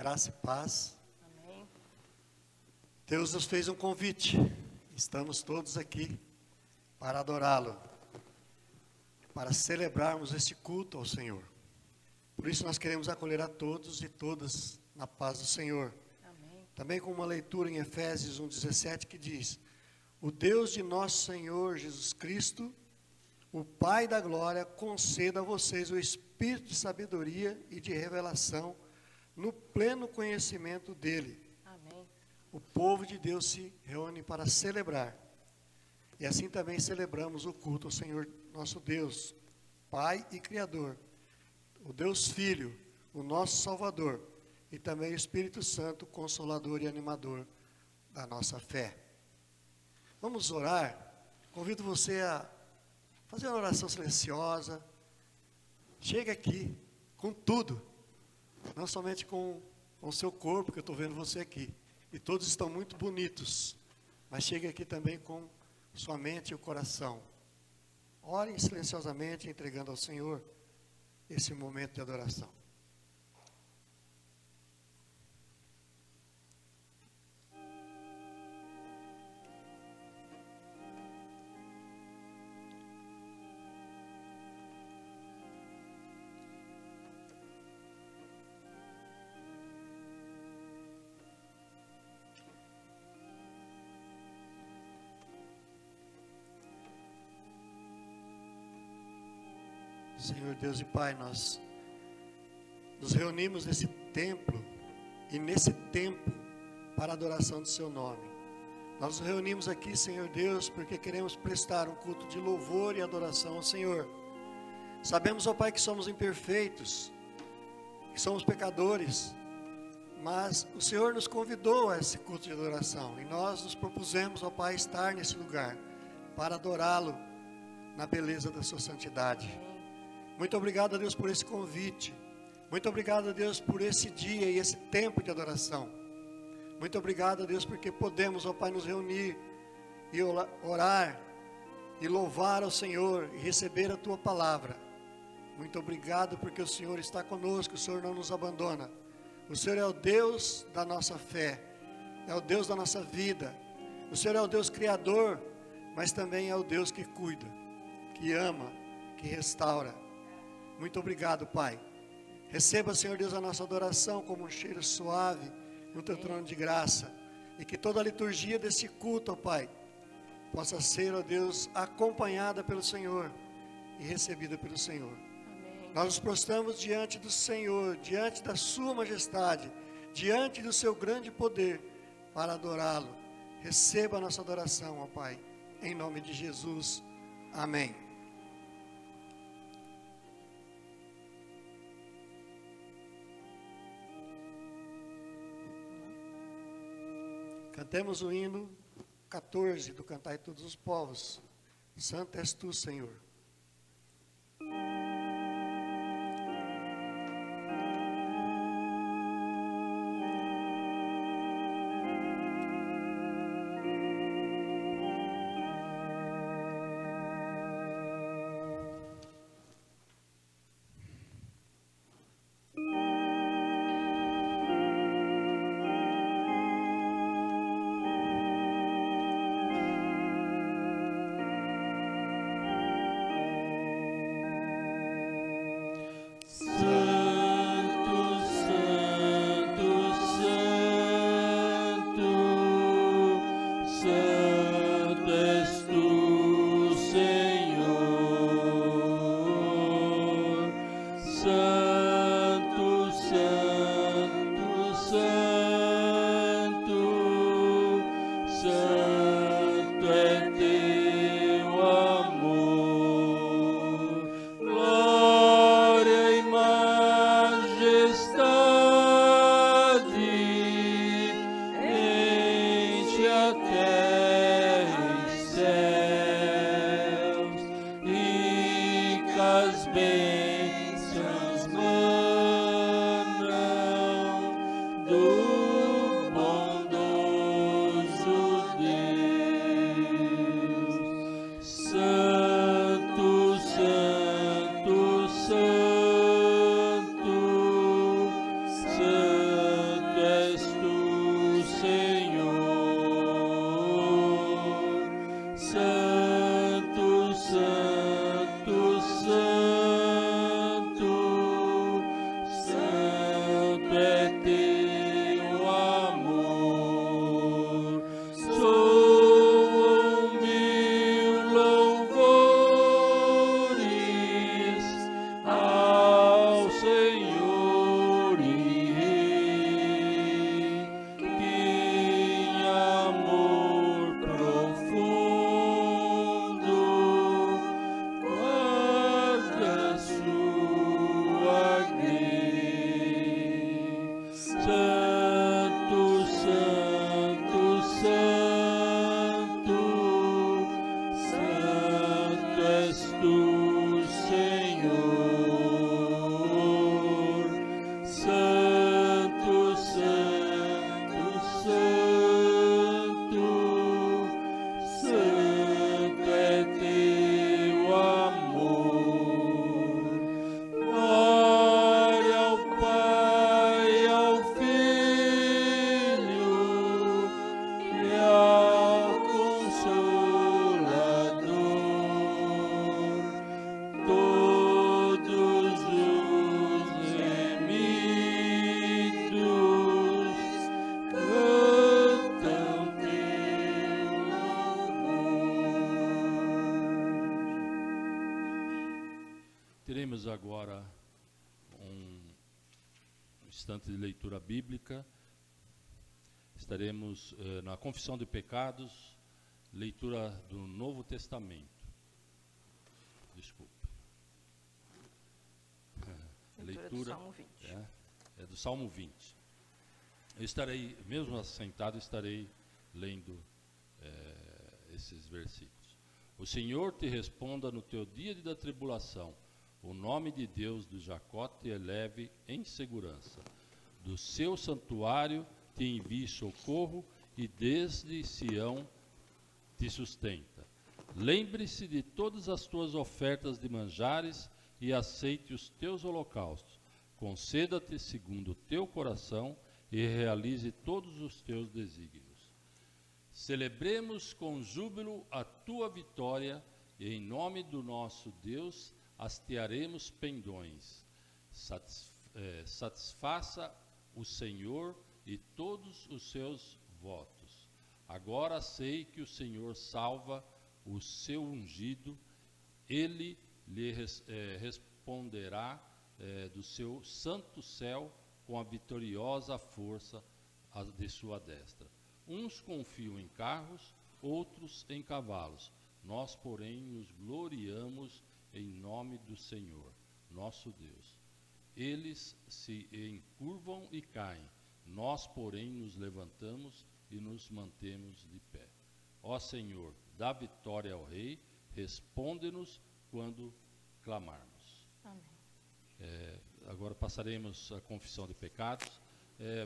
Graça e paz. Amém. Deus nos fez um convite. Estamos todos aqui para adorá-lo, para celebrarmos este culto ao Senhor. Por isso nós queremos acolher a todos e todas na paz do Senhor. Amém. Também com uma leitura em Efésios 1,17 que diz: o Deus de nosso Senhor Jesus Cristo, o Pai da glória, conceda a vocês o espírito de sabedoria e de revelação no pleno conhecimento dele. Amém. O povo de Deus se reúne para celebrar. E assim também celebramos o culto ao Senhor nosso Deus, Pai e Criador, o Deus Filho, o nosso Salvador, e também o Espírito Santo, Consolador e Animador da nossa fé. Vamos orar. Convido você a fazer uma oração silenciosa. Chega aqui com tudo, não somente com o seu corpo, que eu estou vendo você aqui. E todos estão muito bonitos, mas chegue aqui também com sua mente e o coração. Orem silenciosamente, entregando ao Senhor esse momento de adoração. Senhor Deus e Pai, nós nos reunimos nesse templo e nesse tempo para a adoração do Seu nome. Nós nos reunimos aqui, Senhor Deus, porque queremos prestar um culto de louvor e adoração ao Senhor. Sabemos, ó Pai, que somos imperfeitos, que somos pecadores, mas o Senhor nos convidou a esse culto de adoração e nós nos propusemos, ó Pai, estar nesse lugar para adorá-lo na beleza da Sua santidade. Muito obrigado a Deus por esse convite. Muito obrigado a Deus por esse dia e esse tempo de adoração. Muito obrigado a Deus porque podemos, ó Pai, nos reunir e orar e louvar ao Senhor e receber a Tua palavra. Muito obrigado porque o Senhor está conosco, o Senhor não nos abandona. O Senhor é o Deus da nossa fé, é o Deus da nossa vida. O Senhor é o Deus criador, mas também é o Deus que cuida, que ama, que restaura. Muito obrigado, Pai. Receba, Senhor Deus, a nossa adoração como um cheiro suave no Teu trono de graça. E que toda a liturgia desse culto, ó Pai, possa ser, ó Deus, acompanhada pelo Senhor e recebida pelo Senhor. Amém. Nós nos prostramos diante do Senhor, diante da Sua majestade, diante do Seu grande poder, para adorá-lo. Receba a nossa adoração, ó Pai, em nome de Jesus. Amém. Cantemos o hino 14 do Cantai Todos os Povos. Santo és Tu, Senhor. Teremos agora um instante de leitura bíblica. Estaremos na confissão de pecados, leitura do Novo Testamento. Desculpe. Leitura do Salmo 20. É do Salmo 20. Eu estarei, mesmo assentado, estarei lendo esses versículos. O Senhor te responda no teu dia da tribulação. O nome de Deus de Jacó te eleve em segurança. Do seu santuário te envie socorro e desde Sião te sustenta. Lembre-se de todas as tuas ofertas de manjares e aceite os teus holocaustos. Conceda-te segundo o teu coração e realize todos os teus desígnios. Celebremos com júbilo a tua vitória e em nome do nosso Deus hastearemos pendões. Satisfaça o Senhor e todos os seus votos. Agora sei que o Senhor salva o seu ungido, ele lhe responderá do seu santo céu com a vitoriosa força de sua destra. Uns confiam em carros, outros em cavalos. Nós, porém, nos gloriamos em nome do Senhor, nosso Deus. Eles se encurvam e caem, nós, porém, nos levantamos e nos mantemos de pé. Ó Senhor, dá vitória ao Rei, responde-nos quando clamarmos. Amém. Agora passaremos à confissão de pecados.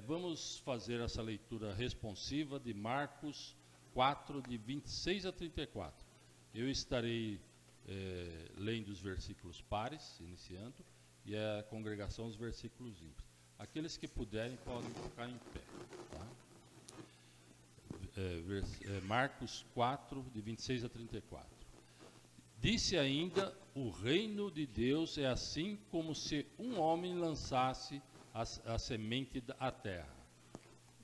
Vamos fazer essa leitura responsiva de Marcos 4, de 26 a 34. Eu estarei lendo os versículos pares, iniciando, e a congregação os versículos ímpares. Aqueles que puderem podem ficar em pé. Tá? Marcos 4, de 26 a 34. Disse ainda, o reino de Deus é assim como se um homem lançasse a semente à terra.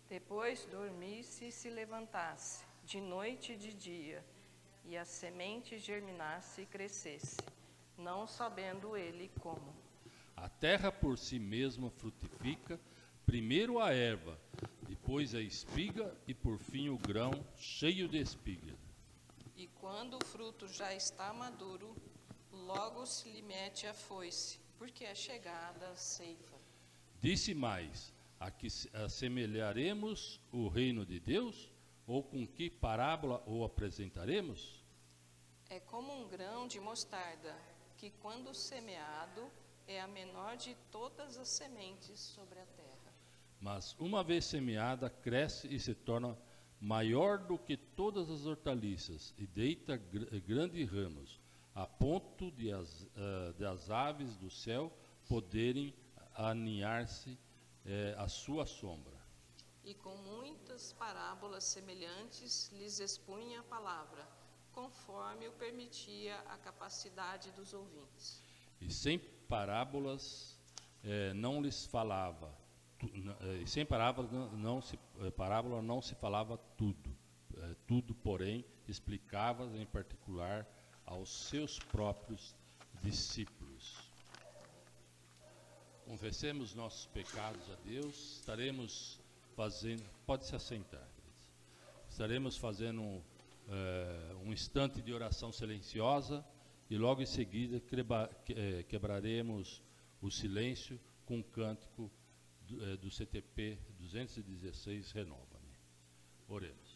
Depois dormisse e se levantasse, de noite e de dia, e a semente germinasse e crescesse, não sabendo ele como. A terra por si mesma frutifica, primeiro a erva, depois a espiga e por fim o grão cheio de espiga. E quando o fruto já está maduro, logo se lhe mete a foice, porque é chegada a ceifa. Disse mais, a que assemelharemos o reino de Deus? Ou com que parábola o apresentaremos? É como um grão de mostarda, que quando semeado é a menor de todas as sementes sobre a terra. Mas uma vez semeada, cresce e se torna maior do que todas as hortaliças, e deita grandes ramos, a ponto de as aves do céu poderem aninhar-se à sua sombra. E com muitas parábolas semelhantes lhes expunha a palavra, conforme o permitia a capacidade dos ouvintes. E sem parábolas não lhes falava, e sem parábola não se falava tudo. Tudo, porém, explicava em particular aos seus próprios discípulos. Confessemos nossos pecados a Deus, estaremos fazendo, pode se assentar, estaremos fazendo um instante de oração silenciosa e logo em seguida quebraremos o silêncio com um cântico do CTP 216, Renova-me. Oremos.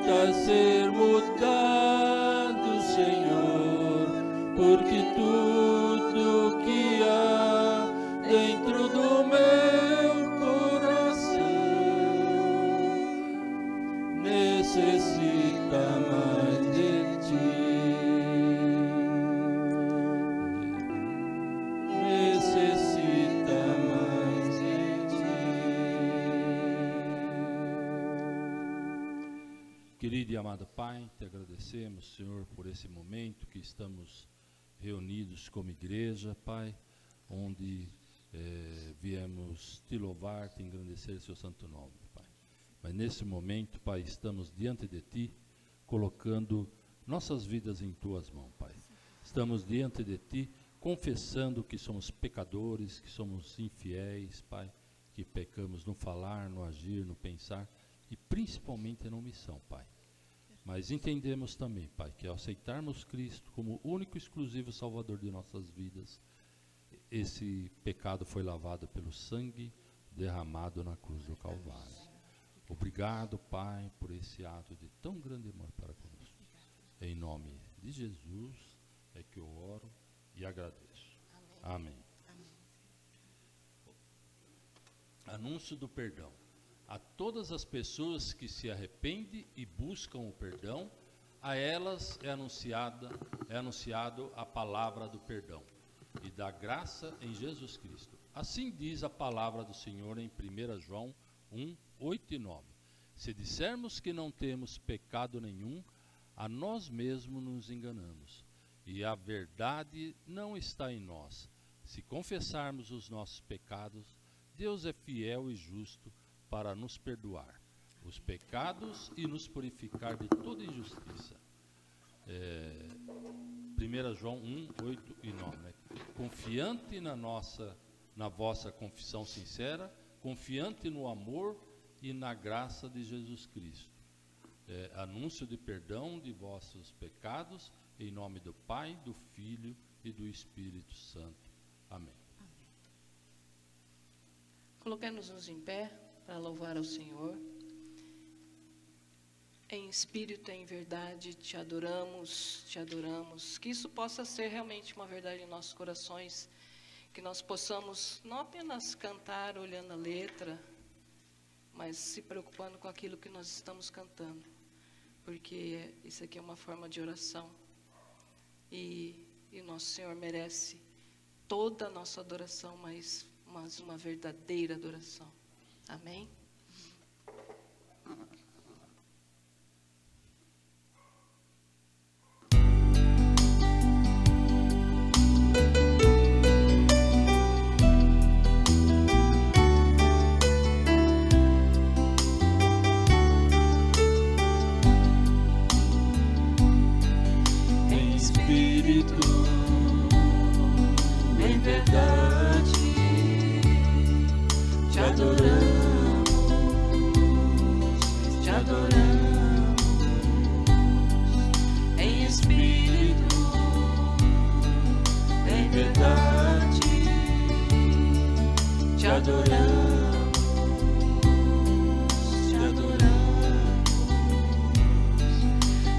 permita ser mudado, Senhor, porque tudo que há dentro do meu coração necessita mais de ti. Necessita mais de ti. Querido e amado Pai, te agradecemos, Senhor, por esse momento que estamos reunidos como igreja, Pai, onde viemos te louvar, te engrandecer seu santo nome, Pai. Mas nesse momento, Pai, estamos diante de ti, colocando nossas vidas em tuas mãos, Pai. Estamos diante de ti, confessando que somos pecadores, que somos infiéis, Pai, que pecamos no falar, no agir, no pensar e principalmente na omissão, Pai. Mas entendemos também, Pai, que ao aceitarmos Cristo como único e exclusivo Salvador de nossas vidas, esse pecado foi lavado pelo sangue derramado na cruz do Calvário. Obrigado, Pai, por esse ato de tão grande amor para conosco. Em nome de Jesus é que eu oro e agradeço. Amém. Amém. Anúncio do perdão. A todas as pessoas que se arrependem e buscam o perdão, a elas é anunciado a palavra do perdão e da graça em Jesus Cristo. Assim diz a palavra do Senhor em 1 João 1, 8 e 9. Se dissermos que não temos pecado nenhum, a nós mesmos nos enganamos, e a verdade não está em nós. Se confessarmos os nossos pecados, Deus é fiel e justo para nos perdoar os pecados e nos purificar de toda injustiça. 1 João 1, 8 e 9. Né? Confiante na vossa confissão sincera, confiante no amor e na graça de Jesus Cristo. Anúncio de perdão de vossos pecados, em nome do Pai, do Filho e do Espírito Santo. Amém. Coloquemos-nos em pé para louvar ao Senhor. Em espírito e em verdade te adoramos, te adoramos. Que isso possa ser realmente uma verdade em nossos corações, que nós possamos não apenas cantar olhando a letra, mas se preocupando com aquilo que nós estamos cantando, porque isso aqui é uma forma de oração e o nosso Senhor merece toda a nossa adoração, mas uma verdadeira adoração. Amém? Em espírito, em verdade, te adoramos, te adoramos. Em espírito, em verdade, te adoramos, te adoramos.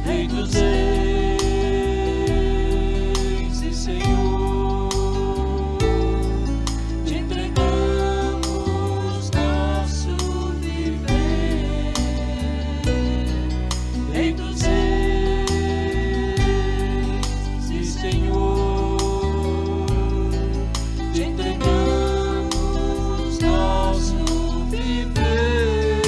Rei dos reis e Senhor, te entregamos nosso viver. Rei dos reis e Senhor, te entregamos nosso viver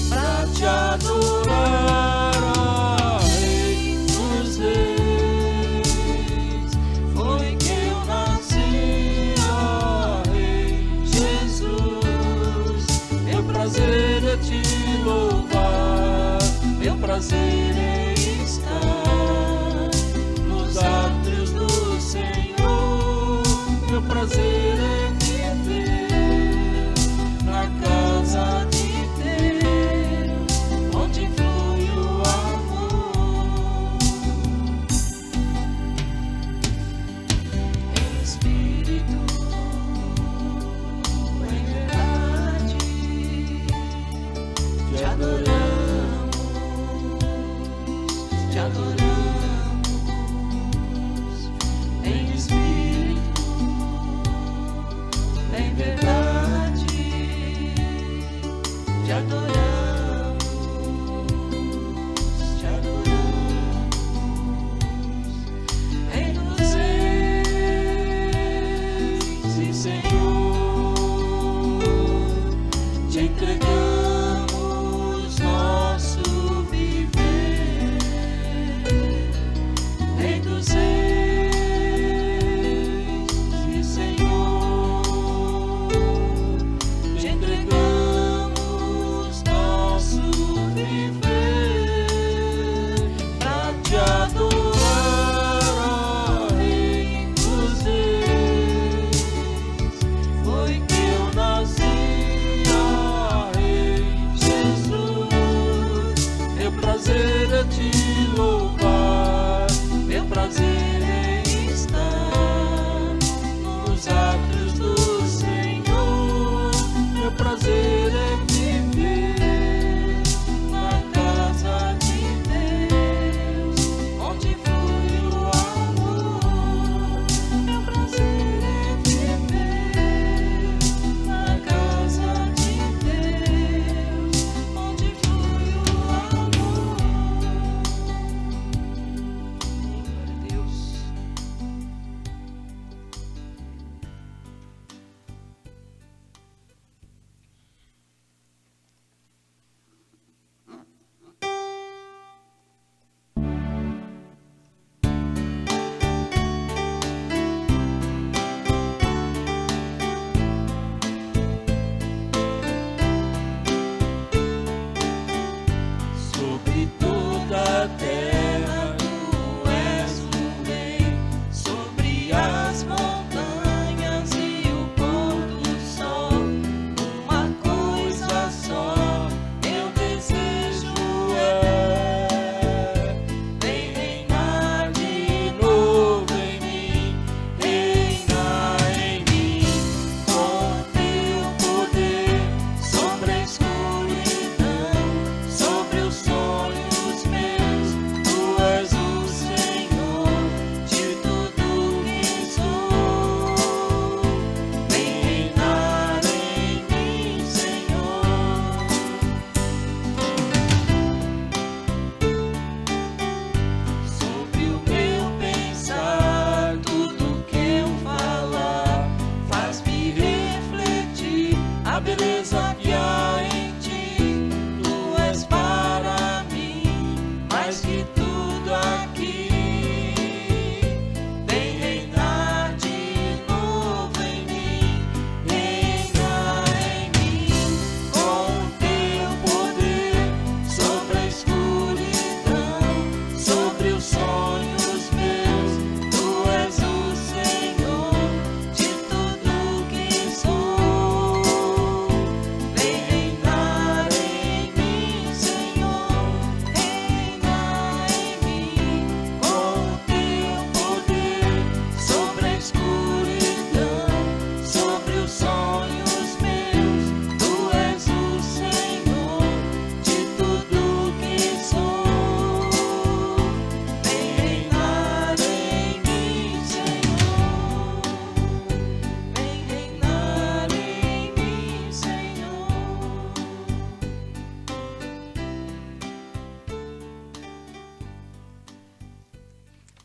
pra te adorar, ó Rei dos reis. Foi que eu nasci, ó Rei Jesus. Meu prazer é te louvar, meu prazer é estar nos átrios do Senhor. Meu prazer é viver na casa de Deus, onde flui o amor. Em espírito, em verdade, te adoramos,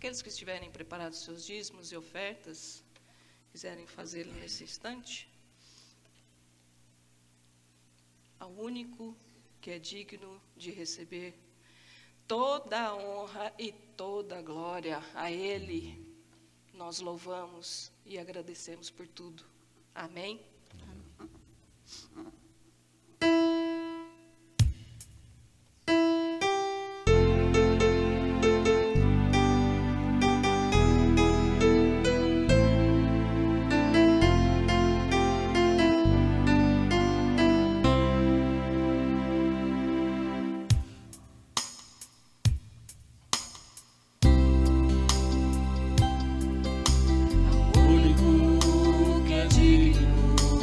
Aqueles que estiverem preparados seus dízimos e ofertas, quiserem fazê-lo nesse instante, ao único que é digno de receber toda a honra e toda a glória, a Ele nós louvamos e agradecemos por tudo. Amém? O único que é digno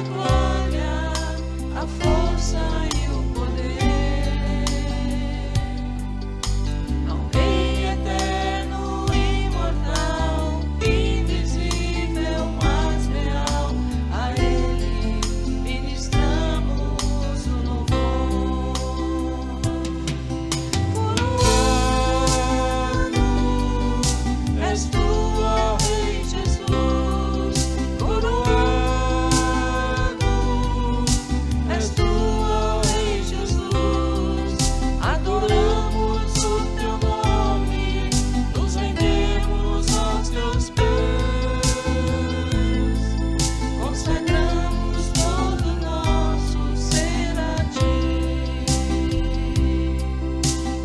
glória, a força e o poder ao Rei eterno, imortal, invisível, mas real. A Ele ministramos o louvor. Coroado és tu, ó Rei Jesus, coroado és tu, ó Rei Jesus. Adoramos o teu nome, nos rendemos aos teus pés, consagramos todo nosso ser a ti,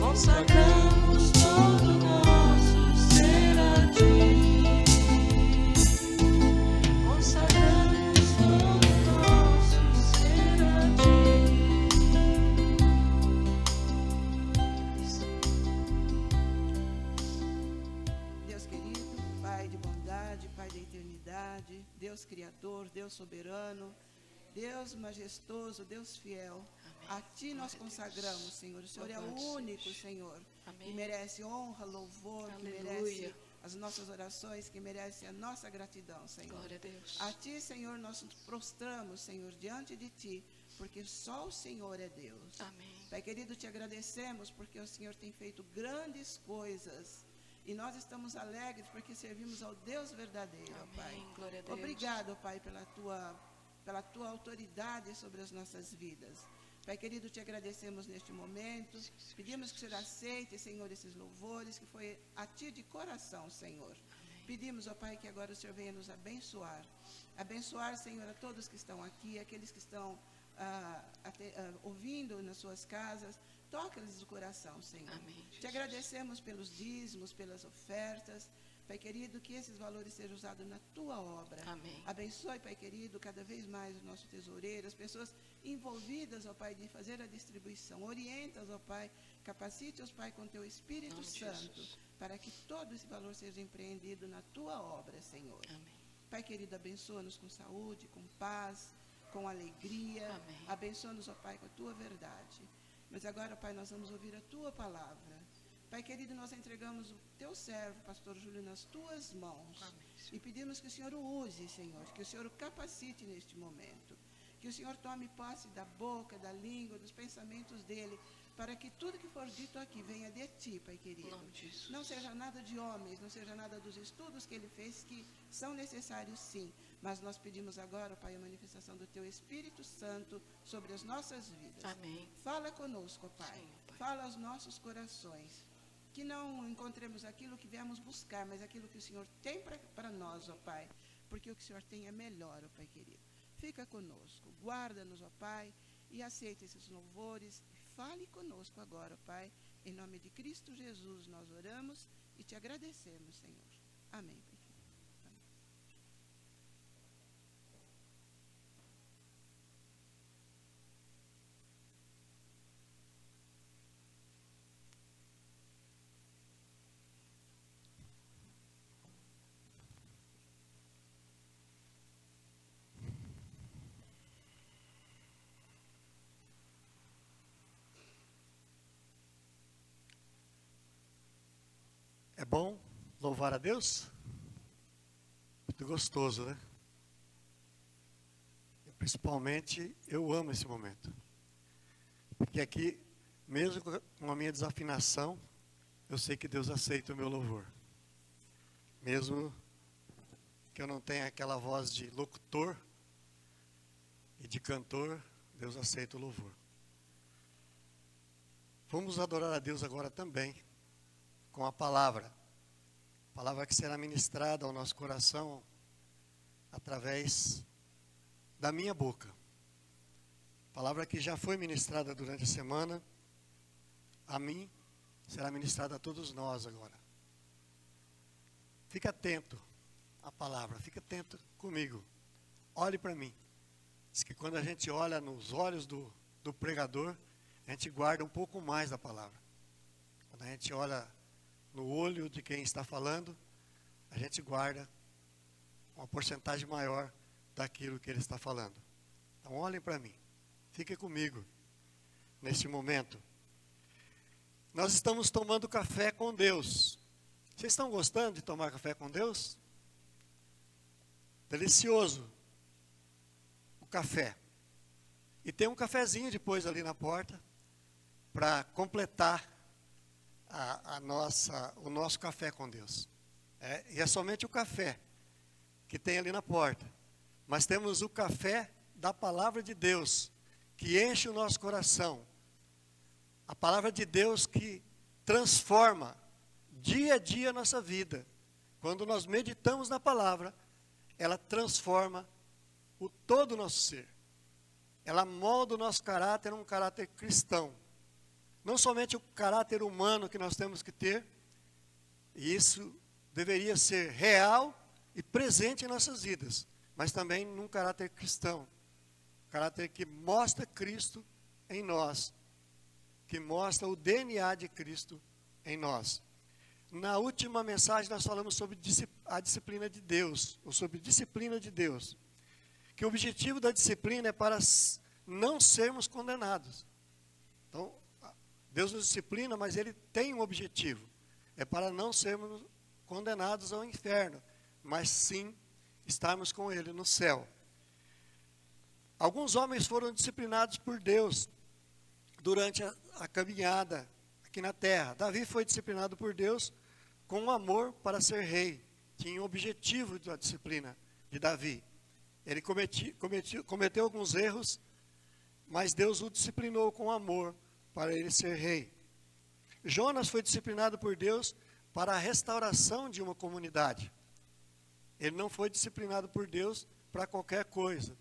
consagramos todo nosso ser a ti, consagramos todo nosso ser a ti. Deus querido, Pai de bondade, Pai da eternidade, Deus criador, Deus soberano, Deus majestoso, Deus fiel, a Ti nós consagramos, Senhor. O Senhor é o único, Senhor, que Amém. merece honra, louvor, que Aleluia. merece as nossas orações, que merece a nossa gratidão, Senhor. Glória a Deus. A Ti, Senhor, nós nos prostramos, Senhor, diante de Ti, porque só o Senhor é Deus. Amém. Pai querido, te agradecemos porque o Senhor tem feito grandes coisas. E nós estamos alegres porque servimos ao Deus verdadeiro, ó Pai. Amém. Glória a Deus. Obrigado, Pai, pela tua autoridade sobre as nossas vidas. Pai querido, te agradecemos neste momento. Pedimos que o Senhor aceite, Senhor, esses louvores, que foi a Ti de coração, Senhor. Pedimos, ó Pai, que agora o Senhor venha nos abençoar. Abençoar, Senhor, a todos que estão aqui, aqueles que estão ouvindo nas suas casas. Toca-lhes o coração, Senhor. Amém, Te Jesus. agradecemos pelos dízimos, pelas ofertas. Pai querido, que esses valores sejam usados na Tua obra. Amém. Abençoe, Pai querido, cada vez mais o nosso tesoureiro, as pessoas envolvidas, ó Pai, de fazer a distribuição. Orienta-os, ó Pai, capacite-os, Pai, com Teu Espírito Nome de Santo, Jesus. para que todo esse valor seja empreendido na Tua obra, Senhor. Amém. Pai querido, abençoa-nos com saúde, com paz, com alegria. Amém. Abençoa-nos, ó Pai, com a Tua verdade. Mas agora, Pai, nós vamos ouvir a Tua palavra. Pai querido, nós entregamos o Teu servo, Pastor Júlio, nas Tuas mãos. Amém, Senhor. E pedimos que o Senhor o use, Senhor, que o Senhor o capacite neste momento. Que o Senhor tome posse da boca, da língua, dos pensamentos dele, para que tudo que for dito aqui venha de Ti, Pai Em querido. nome de Jesus. Não seja nada de homens, não seja nada dos estudos que ele fez, que são necessários sim. Mas nós pedimos agora, Pai, a manifestação do Teu Espírito Santo sobre as nossas vidas. Amém. Fala conosco, Pai. Sim, Pai. Fala aos nossos corações. Que não encontremos aquilo que viemos buscar, mas aquilo que o Senhor tem para nós, ó Pai. Porque o que o Senhor tem é melhor, ó Pai querido. Fica conosco, guarda-nos, ó Pai, e aceite esses louvores. Fale conosco agora, ó Pai. Em nome de Cristo Jesus nós oramos e te agradecemos, Senhor. Amém, Pai querido. Amém. É bom louvar a Deus? Muito gostoso, né? Principalmente, eu amo esse momento. Porque aqui, mesmo com a minha desafinação, eu sei que Deus aceita o meu louvor. Mesmo que eu não tenha aquela voz de locutor e de cantor, Deus aceita o louvor. Vamos adorar a Deus agora também, com a palavra que será ministrada ao nosso coração através da minha boca. Palavra que já foi ministrada durante a semana, a mim, será ministrada a todos nós agora. Fica atento à palavra, fica atento comigo. Olhe para mim. Diz que quando a gente olha nos olhos do pregador, a gente guarda um pouco mais da palavra. Quando a gente olha no olho de quem está falando, a gente guarda uma porcentagem maior daquilo que ele está falando. Então olhem para mim. Fiquem comigo neste momento. Nós estamos tomando café com Deus. Vocês estão gostando de tomar café com Deus? Delicioso o café. E tem um cafezinho depois ali na porta para completar o nosso café com Deus. E é somente o café que tem ali na porta. Mas temos o café da palavra de Deus, que enche o nosso coração. A palavra de Deus que transforma dia a dia a nossa vida. Quando nós meditamos na palavra, ela transforma todo o nosso ser. Ela molda o nosso caráter um caráter cristão. Não somente o caráter humano que nós temos que ter, e isso deveria ser real e presente em nossas vidas, mas também num caráter cristão. Caráter que mostra Cristo em nós, que mostra o DNA de Cristo em nós. Na última mensagem nós falamos sobre a disciplina de Deus, ou sobre disciplina de Deus. Que o objetivo da disciplina é para não sermos condenados. Então, Deus nos disciplina, mas Ele tem um objetivo. É para não sermos condenados ao inferno, mas sim estarmos com Ele no céu. Alguns homens foram disciplinados por Deus durante a caminhada aqui na terra. Davi foi disciplinado por Deus com um amor para ser rei. Tinha um objetivo da disciplina de Davi. Ele cometeu alguns erros, mas Deus o disciplinou com amor para ele ser rei. Jonas foi disciplinado por Deus para a restauração de uma comunidade. Ele não foi disciplinado por Deus para qualquer coisa,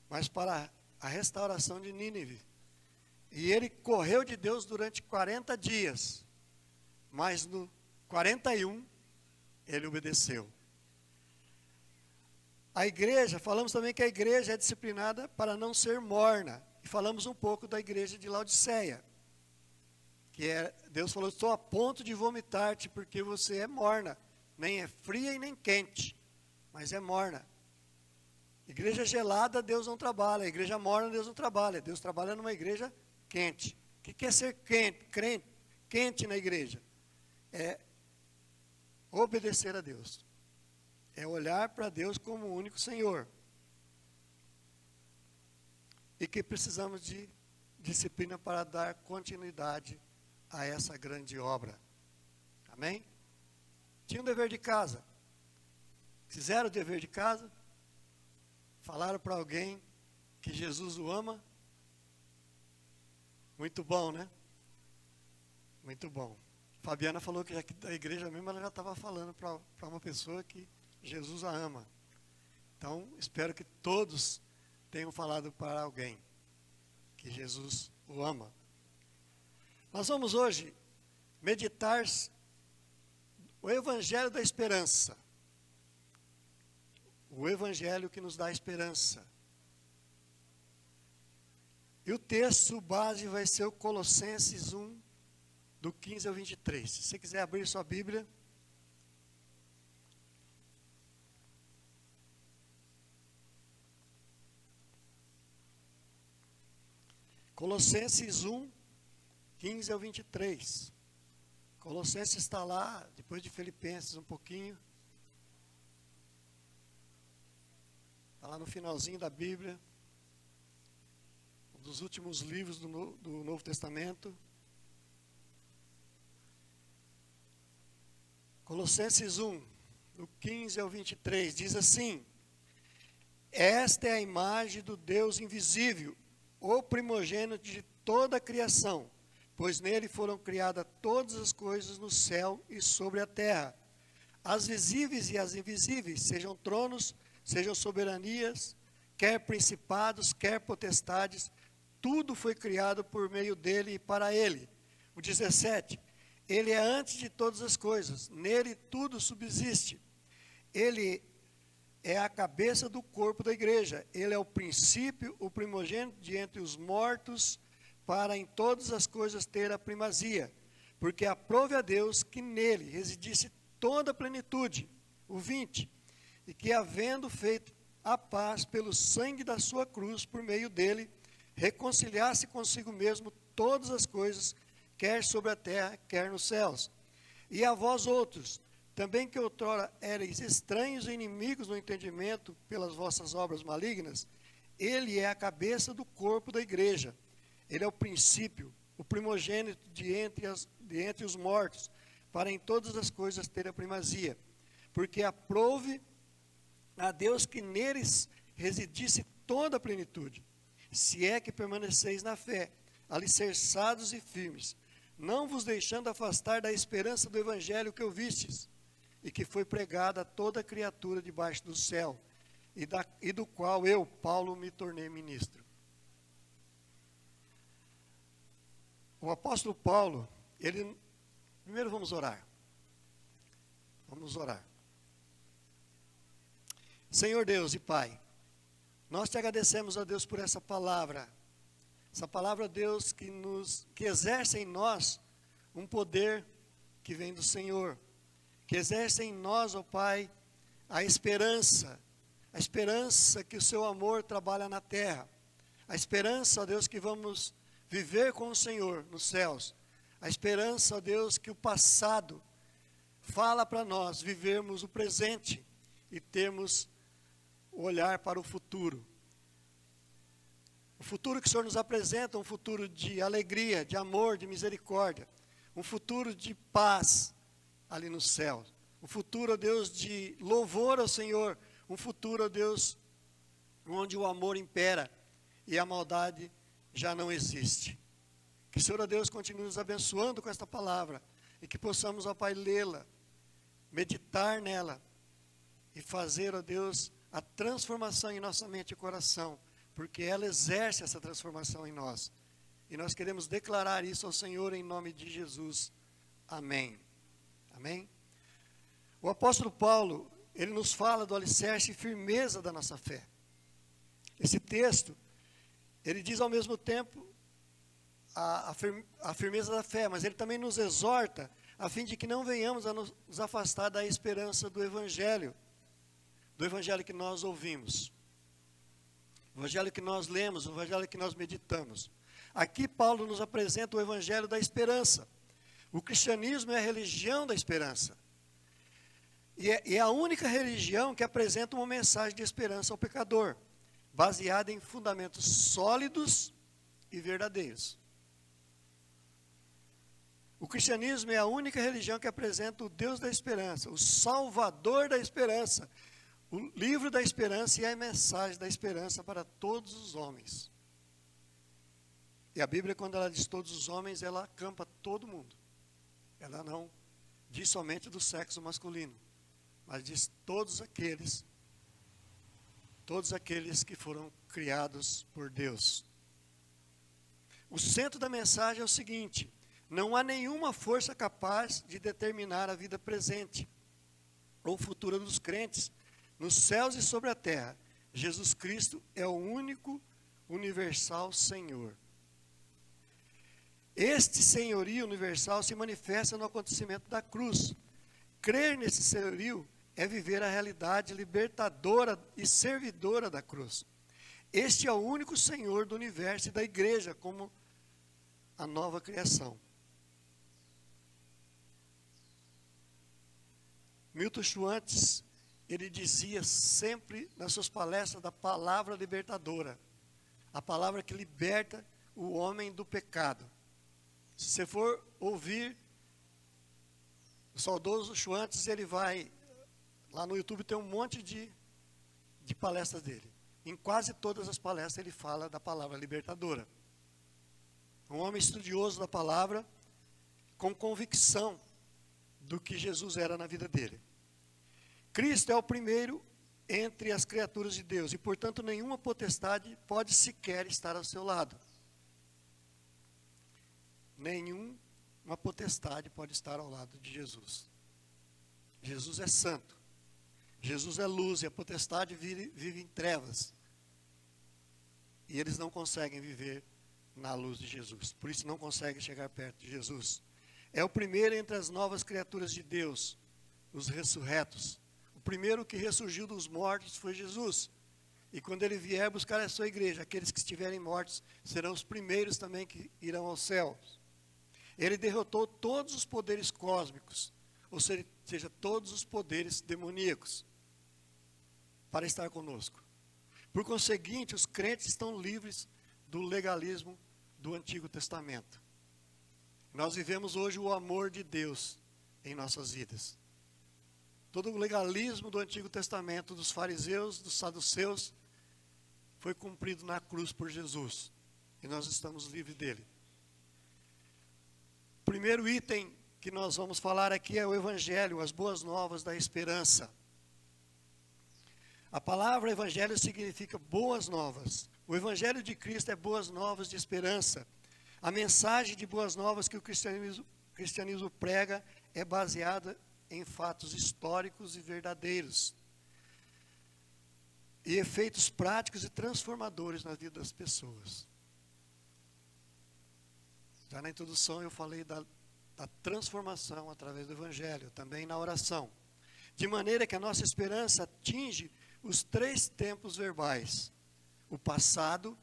mas para a restauração de Nínive. E ele correu de Deus durante 40 dias, mas no 41 ele obedeceu. A igreja, falamos também que a igreja é disciplinada para não ser morna. E falamos um pouco da igreja de Laodiceia. Deus falou, estou a ponto de vomitar-te porque você é morna. Nem é fria e nem quente, mas é morna. Igreja gelada, Deus não trabalha. Igreja morna, Deus não trabalha. Deus trabalha numa igreja quente. O que é ser quente na igreja? É obedecer a Deus. É olhar para Deus como o único Senhor. E que precisamos de disciplina para dar continuidade a essa grande obra. Amém? Tinha um dever de casa. Fizeram o dever de casa. Falaram para alguém que Jesus o ama. Muito bom, né? Muito bom. Fabiana falou que aqui da igreja mesmo ela já estava falando para uma pessoa que Jesus a ama. Então, espero que todos tenham falado para alguém que Jesus o ama. Nós vamos hoje meditar o Evangelho da Esperança. O Evangelho que nos dá esperança. E o texto base vai ser o Colossenses 1, do 15 ao 23. Se você quiser abrir sua Bíblia. Colossenses 1, 15 ao 23. Colossenses está lá, depois de Filipenses um pouquinho. Está lá no finalzinho da Bíblia. Um dos últimos livros do Novo Testamento. Colossenses 1, do 15 ao 23, diz assim: esta é a imagem do Deus invisível, o primogênito de toda a criação, pois nele foram criadas todas as coisas no céu e sobre a terra, as visíveis e as invisíveis, sejam tronos, sejam soberanias, quer principados, quer potestades, tudo foi criado por meio dele e para ele. O 17, ele é antes de todas as coisas, nele tudo subsiste. Ele é a cabeça do corpo da igreja. Ele é o princípio, o primogênito de entre os mortos, para em todas as coisas ter a primazia. Porque aprove a Deus que nele residisse toda a plenitude. O 20, e que havendo feito a paz pelo sangue da sua cruz, por meio dele, reconciliasse consigo mesmo todas as coisas, quer sobre a terra, quer nos céus. E a vós outros, também que outrora erais estranhos e inimigos no entendimento pelas vossas obras malignas, ele é a cabeça do corpo da igreja. Ele é o princípio, o primogênito de entre os mortos, para em todas as coisas ter a primazia. Porque aprouve a Deus que neles residisse toda a plenitude, se é que permaneceis na fé, alicerçados e firmes, não vos deixando afastar da esperança do evangelho que ouvistes, e que foi pregada a toda criatura debaixo do céu, e do qual eu, Paulo, me tornei ministro. O apóstolo Paulo, primeiro vamos orar. Vamos orar. Senhor Deus e Pai, nós te agradecemos, ó Deus, por essa palavra, Deus, que exerce em nós um poder que vem do Senhor, que exerce em nós, ó Pai, a esperança que o seu amor trabalha na terra, a esperança, ó Deus, que vamos viver com o Senhor nos céus, a esperança, ó Deus, que o passado fala para nós vivermos o presente e termos o olhar para o futuro. O futuro que o Senhor nos apresenta, um futuro de alegria, de amor, de misericórdia, um futuro de paz ali no céu, um futuro, ó Deus, de louvor ao Senhor, um futuro, ó Deus, onde o amor impera e a maldade já não existe. Que o Senhor, ó Deus, continue nos abençoando com esta palavra e que possamos, ó Pai, lê-la, meditar nela e fazer, ó Deus, a transformação em nossa mente e coração, porque ela exerce essa transformação em nós. E nós queremos declarar isso ao Senhor em nome de Jesus. Amém. Amém? O apóstolo Paulo, ele nos fala do alicerce e firmeza da nossa fé. Esse texto, ele diz ao mesmo tempo a firmeza da fé, mas ele também nos exorta a fim de que não venhamos a nos afastar da esperança do Evangelho que nós ouvimos, o Evangelho que nós lemos, o Evangelho que nós meditamos. Aqui Paulo nos apresenta o Evangelho da esperança. O cristianismo é a religião da esperança. E é a única religião que apresenta uma mensagem de esperança ao pecador, baseada em fundamentos sólidos e verdadeiros. O cristianismo é a única religião que apresenta o Deus da esperança, o Salvador da esperança, o livro da esperança e a mensagem da esperança para todos os homens. E a Bíblia, quando ela diz todos os homens, ela acampa todo mundo. Ela não diz somente do sexo masculino, mas diz todos aqueles que foram criados por Deus. O centro da mensagem é o seguinte: não há nenhuma força capaz de determinar a vida presente ou futura dos crentes, nos céus e sobre a terra. Jesus Cristo é o único universal Senhor. Este senhorio universal se manifesta no acontecimento da cruz. Crer nesse senhorio é viver a realidade libertadora e servidora da cruz. Este é o único Senhor do universo e da igreja como a nova criação. Milton Schwantz, ele dizia sempre nas suas palestras da palavra libertadora, a palavra que liberta o homem do pecado. Se você for ouvir o saudoso Schwantz, ele vai, lá no YouTube tem um monte de palestras dele. Em quase todas as palestras ele fala da palavra libertadora. Um homem estudioso da palavra, com convicção do que Jesus era na vida dele. Cristo é o primeiro entre as criaturas de Deus e, portanto, nenhuma potestade pode sequer estar ao seu lado. Nenhuma potestade pode estar ao lado de Jesus. Jesus é santo. Jesus é luz e a potestade vive em trevas. E eles não conseguem viver na luz de Jesus. Por isso não conseguem chegar perto de Jesus. É o primeiro entre as novas criaturas de Deus, os ressurretos. O primeiro que ressurgiu dos mortos foi Jesus. E quando ele vier buscar a sua igreja, aqueles que estiverem mortos serão os primeiros também que irão aos céus. Ele derrotou todos os poderes cósmicos, ou seja, todos os poderes demoníacos, para estar conosco. Por conseguinte, os crentes estão livres do legalismo do Antigo Testamento. Nós vivemos hoje o amor de Deus em nossas vidas. Todo o legalismo do Antigo Testamento, dos fariseus, dos saduceus, foi cumprido na cruz por Jesus. E nós estamos livres dele. O primeiro item que nós vamos falar aqui é o Evangelho, as boas novas da esperança. A palavra Evangelho significa boas novas. O Evangelho de Cristo é boas novas de esperança. A mensagem de boas novas que o cristianismo prega é baseada em fatos históricos e verdadeiros. E efeitos práticos e transformadores na vida das pessoas. Já na introdução eu falei da transformação através do Evangelho, também na oração. De maneira que a nossa esperança atinge os 3 tempos verbais: o passado,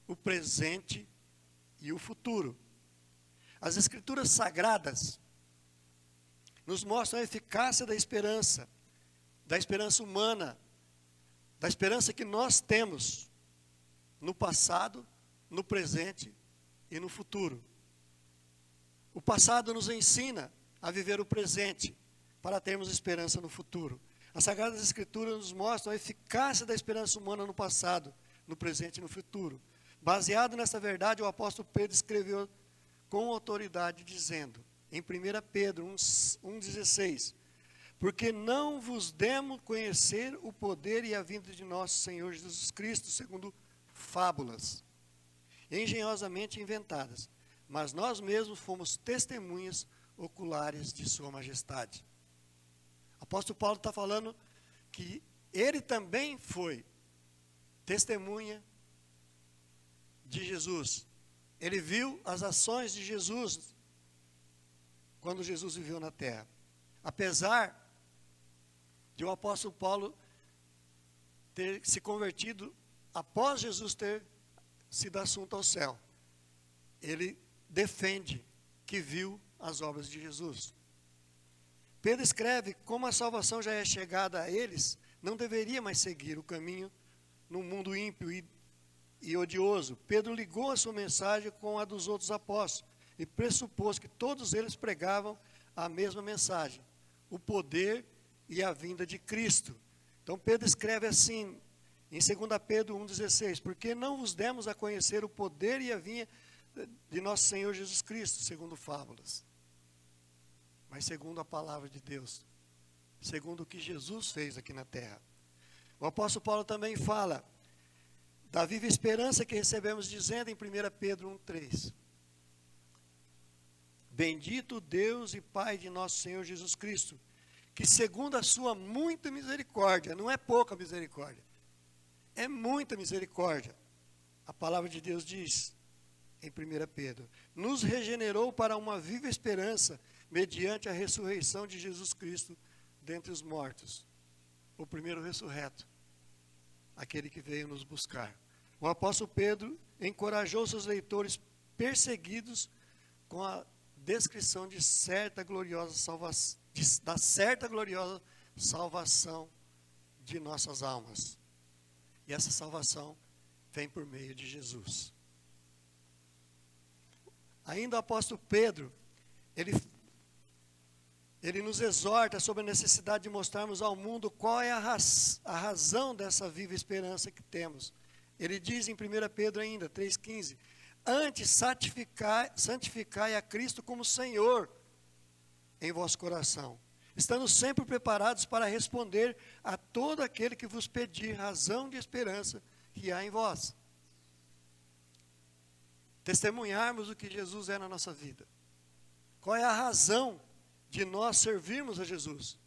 o presente e o futuro. As Escrituras Sagradas nos mostram a eficácia da esperança humana, da esperança que nós temos no passado, no presente e no futuro. O passado nos ensina a viver o presente, para termos esperança no futuro. As Sagradas Escrituras nos mostram a eficácia da esperança humana no passado, no presente e no futuro. Baseado nessa verdade, o apóstolo Pedro escreveu com autoridade, dizendo, em 1 Pedro 1,16, porque não vos demos conhecer o poder e a vinda de nosso Senhor Jesus Cristo, segundo fábulas, engenhosamente inventadas, mas nós mesmos fomos testemunhas oculares de sua majestade. O apóstolo Paulo está falando que ele também foi testemunha de Jesus. Ele viu as ações de Jesus quando Jesus viveu na terra. Apesar de o apóstolo Paulo ter se convertido após Jesus ter sido assunto ao céu, ele defende que viu as obras de Jesus. Pedro escreve como a salvação já é chegada a eles, não deveria mais seguir o caminho no mundo ímpio e odioso. Pedro ligou a sua mensagem com a dos outros apóstolos e pressupôs que todos eles pregavam a mesma mensagem, o poder e a vinda de Cristo. Então Pedro escreve assim, em 2 Pedro 1,16, porque não vos demos a conhecer o poder e a vinda de nosso Senhor Jesus Cristo, segundo fábulas, mas segundo a palavra de Deus, segundo o que Jesus fez aqui na terra. O apóstolo Paulo também fala da viva esperança que recebemos, dizendo em 1 Pedro 1,3, bendito Deus e Pai de nosso Senhor Jesus Cristo, que segundo a sua muita misericórdia, não é pouca misericórdia, é muita misericórdia, a palavra de Deus diz em 1 Pedro, nos regenerou para uma viva esperança, mediante a ressurreição de Jesus Cristo dentre os mortos, o primeiro ressurreto, aquele que veio nos buscar. O apóstolo Pedro encorajou seus leitores perseguidos com a descrição de da certa gloriosa salvação de nossas almas. E essa salvação vem por meio de Jesus. Ainda o apóstolo Pedro, ele nos exorta sobre a necessidade de mostrarmos ao mundo qual é a razão dessa viva esperança que temos. Ele diz em 1 Pedro ainda, 3,15, antes santificai a Cristo como Senhor em vosso coração, estando sempre preparados para responder a todo aquele que vos pedir razão de esperança que há em vós. Testemunharmos o que Jesus é na nossa vida. Qual é a razão de nós servirmos a Jesus?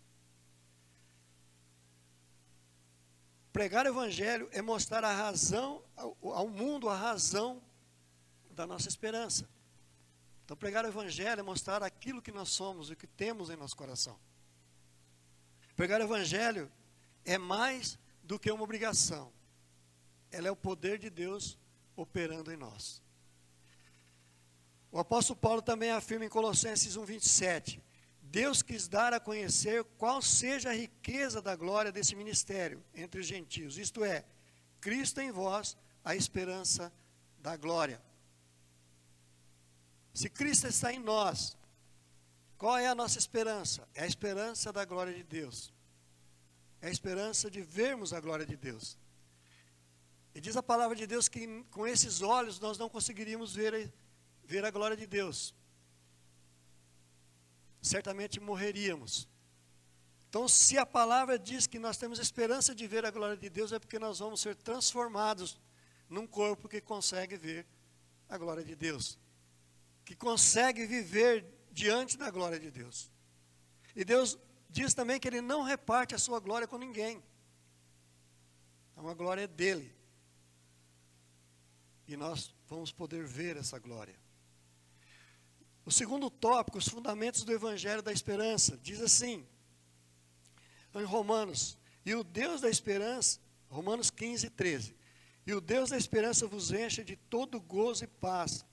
Pregar o Evangelho é mostrar a razão, ao mundo a razão da nossa esperança. Então pregar o Evangelho é mostrar aquilo que nós somos e o que temos em nosso coração. Pregar o Evangelho é mais do que uma obrigação. ela é o poder de Deus operando em nós. O apóstolo Paulo também afirma em Colossenses 1:27, Deus quis dar a conhecer qual seja a riqueza da glória desse ministério entre os gentios, isto é, Cristo em vós, a esperança da glória. Se Cristo está em nós, qual é a nossa esperança? É a esperança da glória de Deus. É a esperança de vermos a glória de Deus. E diz a palavra de Deus que com esses olhos nós não conseguiríamos ver a glória de Deus. Certamente morreríamos. Então, se a palavra diz que nós temos esperança de ver a glória de Deus, é porque nós vamos ser transformados num corpo que consegue ver a glória de Deus, que consegue viver diante da glória de Deus. E Deus diz também que Ele não reparte a sua glória com ninguém. Então a glória é dele. E nós vamos poder ver essa glória. O segundo tópico, os fundamentos do Evangelho da Esperança, diz assim, em Romanos, e o Deus da esperança, Romanos 15:13, e o Deus da esperança vos encha de todo gozo e paz,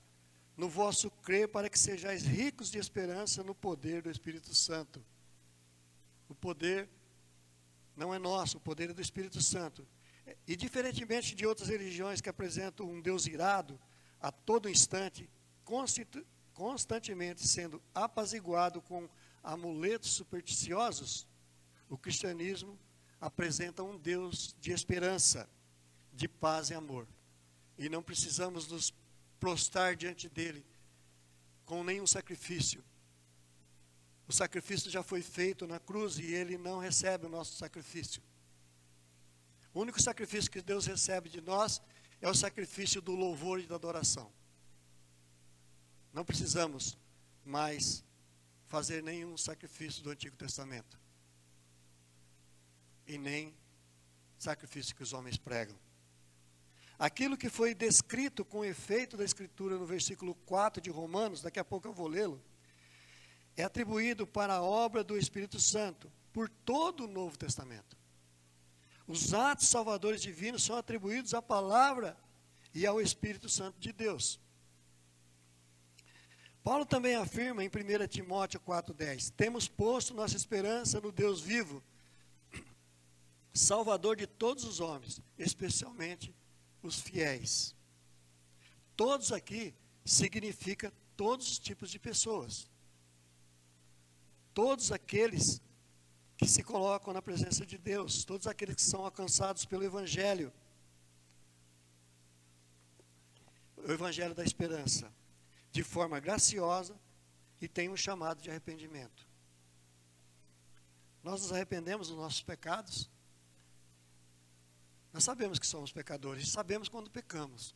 no vosso crer, para que sejais ricos de esperança no poder do Espírito Santo. O poder não é nosso, o poder é do Espírito Santo. E diferentemente de outras religiões que apresentam um Deus irado, a todo instante, constantemente sendo apaziguado com amuletos supersticiosos, o cristianismo apresenta um Deus de esperança, de paz e amor. E não precisamos nos prostrar diante dele com nenhum sacrifício. O sacrifício já foi feito na cruz e ele não recebe o nosso sacrifício. O único sacrifício que Deus recebe de nós é o sacrifício do louvor e da adoração. Não precisamos mais fazer nenhum sacrifício do Antigo Testamento. E nem sacrifício que os homens pregam. Aquilo que foi descrito com efeito da Escritura no versículo 4 de Romanos, daqui a pouco eu vou lê-lo, é atribuído para a obra do Espírito Santo, por todo o Novo Testamento. Os atos salvadores divinos são atribuídos à palavra e ao Espírito Santo de Deus. Paulo também afirma em 1 Timóteo 4:10, temos posto nossa esperança no Deus vivo, Salvador de todos os homens, especialmente os fiéis. Todos aqui significa todos os tipos de pessoas. Todos aqueles que se colocam na presença de Deus, todos aqueles que são alcançados pelo Evangelho. O Evangelho da esperança, de forma graciosa e tem um chamado de arrependimento. Nós nos arrependemos dos nossos pecados. Nós sabemos que somos pecadores, sabemos quando pecamos.